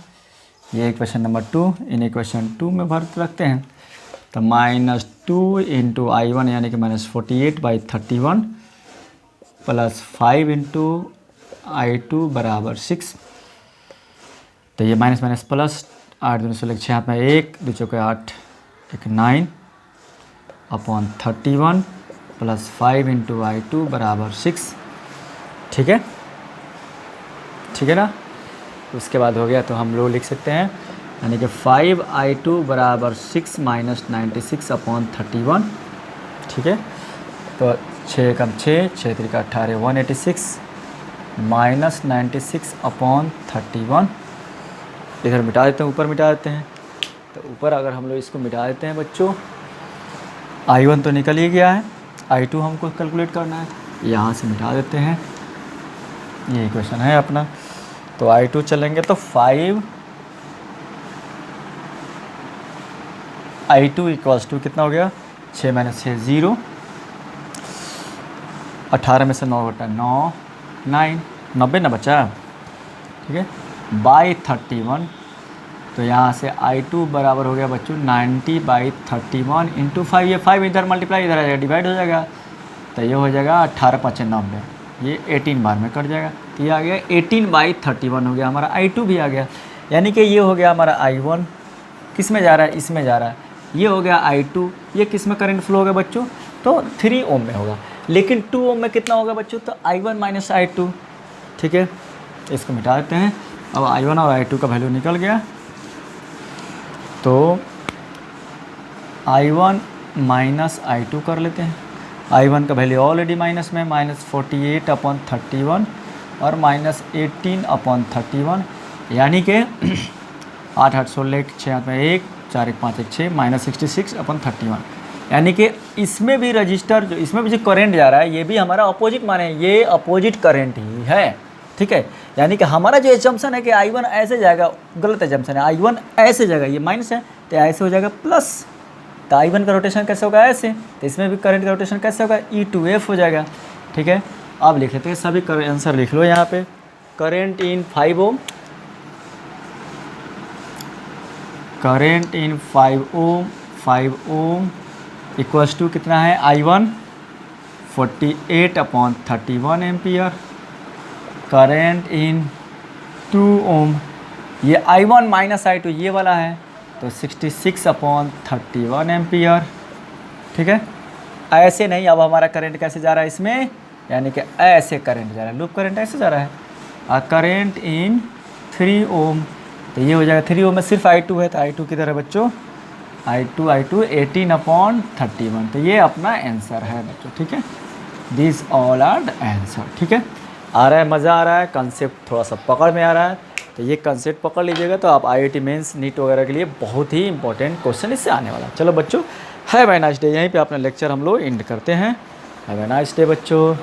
ये इक्वेशन नंबर 2, इन इक्वेशन 2 में भर रखते हैं। तो -2 इंटू I1 यानी कि -48/31 प्लस 5 इंटू I2 बराबर 6। तो ये माइनस माइनस प्लस, 8 दूनी 16, 6 हाथ में 1, 2 चौके 8, 1 9 अपॉन 31 प्लस 5 इंटू I2 बराबर 6। ठीक है, ठीक है ना। उसके बाद हो गया तो हम लोग लिख सकते हैं, यानी कि 5I2 बराबर 6 माइनस 96 अपॉन 31। ठीक है, तो 6 कम 6, 6 3 18, 186 माइनस 96 अपॉन 31। इधर मिटा देते हैं, ऊपर मिटा देते हैं। तो ऊपर अगर हम लोग इसको मिटा देते हैं बच्चों, I1 तो निकल ही गया है, I2 हमको कैलकुलेट करना है, यहाँ से मिटा देते हैं। ये क्वेश्चन है अपना। तो I2 चलेंगे तो 5 I2 इक्वल्स टू कितना हो गया, 6 माइनस 6 0, 18 में से 9 बटा 9 9, 90 ना बचा। ठीक है, बाई 31। तो यहाँ से I2 बराबर हो गया बच्चों 90/31 इंटू 5। ये 5 इधर मल्टीप्लाई इधर आ जाएगा, डिवाइड हो जाएगा। तो ये हो जाएगा 18 5 90, ये 18 बार में कट जाएगा। तो ये आ गया 18/31 हो गया, हमारा I2 भी आ गया। यानी कि ये हो गया हमारा I1, किस में जा रहा है, इसमें जा रहा है। ये हो गया I2, ये किस में करंट फ्लो होगा बच्चों, तो 3 ओम में होगा। लेकिन 2 ओम में कितना होगा बच्चों, तो I1 माइनस I2। ठीक है, इसको मिटा देते हैं। अब I1 और I2 का वैल्यू निकल गया, तो I1 माइनस I2 कर लेते हैं। I1 का वैल्यू ऑलरेडी माइनस में, माइनस 48 अपॉन 31 और माइनस 18 अपॉन 31, यानी कि 8 8 16, 6 हाथ में 1, 4 1 5 1 6, माइनस 66 अपॉन 31। यानी कि इसमें भी रजिस्टर जो इसमें भी जो करंट जा रहा है, ये भी हमारा अपोजिट माने, ये अपोजिट करंट ही है। ठीक है, यानी कि हमारा जो एजम्पशन है कि I1 ऐसे जाएगा, गलत एजम्पशन है। I1 ऐसे जाएगा, ये माइनस है तो ऐसे हो जाएगा प्लस। तो I1 का रोटेशन कैसे होगा, ऐसे। तो इसमें भी करंट का रोटेशन कैसे होगा, E2F हो जाएगा। ठीक है, अब लिख लेते हैं, सभी आंसर लिख लो यहाँ पे। Current in 5 ohm, current in 5 ohm equals to कितना है, I1 48 upon 31 ampere. Current in 2 ohm, ये I1 माइनस I2 ये वाला है, तो 66 अपॉन 31 एम्पियर। ठीक है, ऐसे नहीं, अब हमारा करंट कैसे जा रहा है इसमें, यानी कि ऐसे करंट जा रहा है, लूप करंट ऐसे जा रहा है। और करेंट इन 3 ओम, तो ये हो जाएगा 3 ओम में सिर्फ I2 है, तो I2 किधर है बच्चों, I2 18 अपॉन 31। तो ये अपना आंसर है बच्चों। ठीक है, this all are the answer. ठीक है, आ रहा है, मज़ा आ रहा है, कंसेप्ट थोड़ा सा पकड़ में आ रहा है, तो ये कंसेप्ट पकड़ लीजिएगा, तो आप IIT मेंस नीट वगैरह के लिए बहुत ही इंपॉर्टेंट क्वेश्चन इससे आने वाला है। चलो बच्चों, हैव अ नाइस डे। यहीं पे अपना लेक्चर हम लोग एंड करते हैं। हैव अ नाइस डे बच्चों।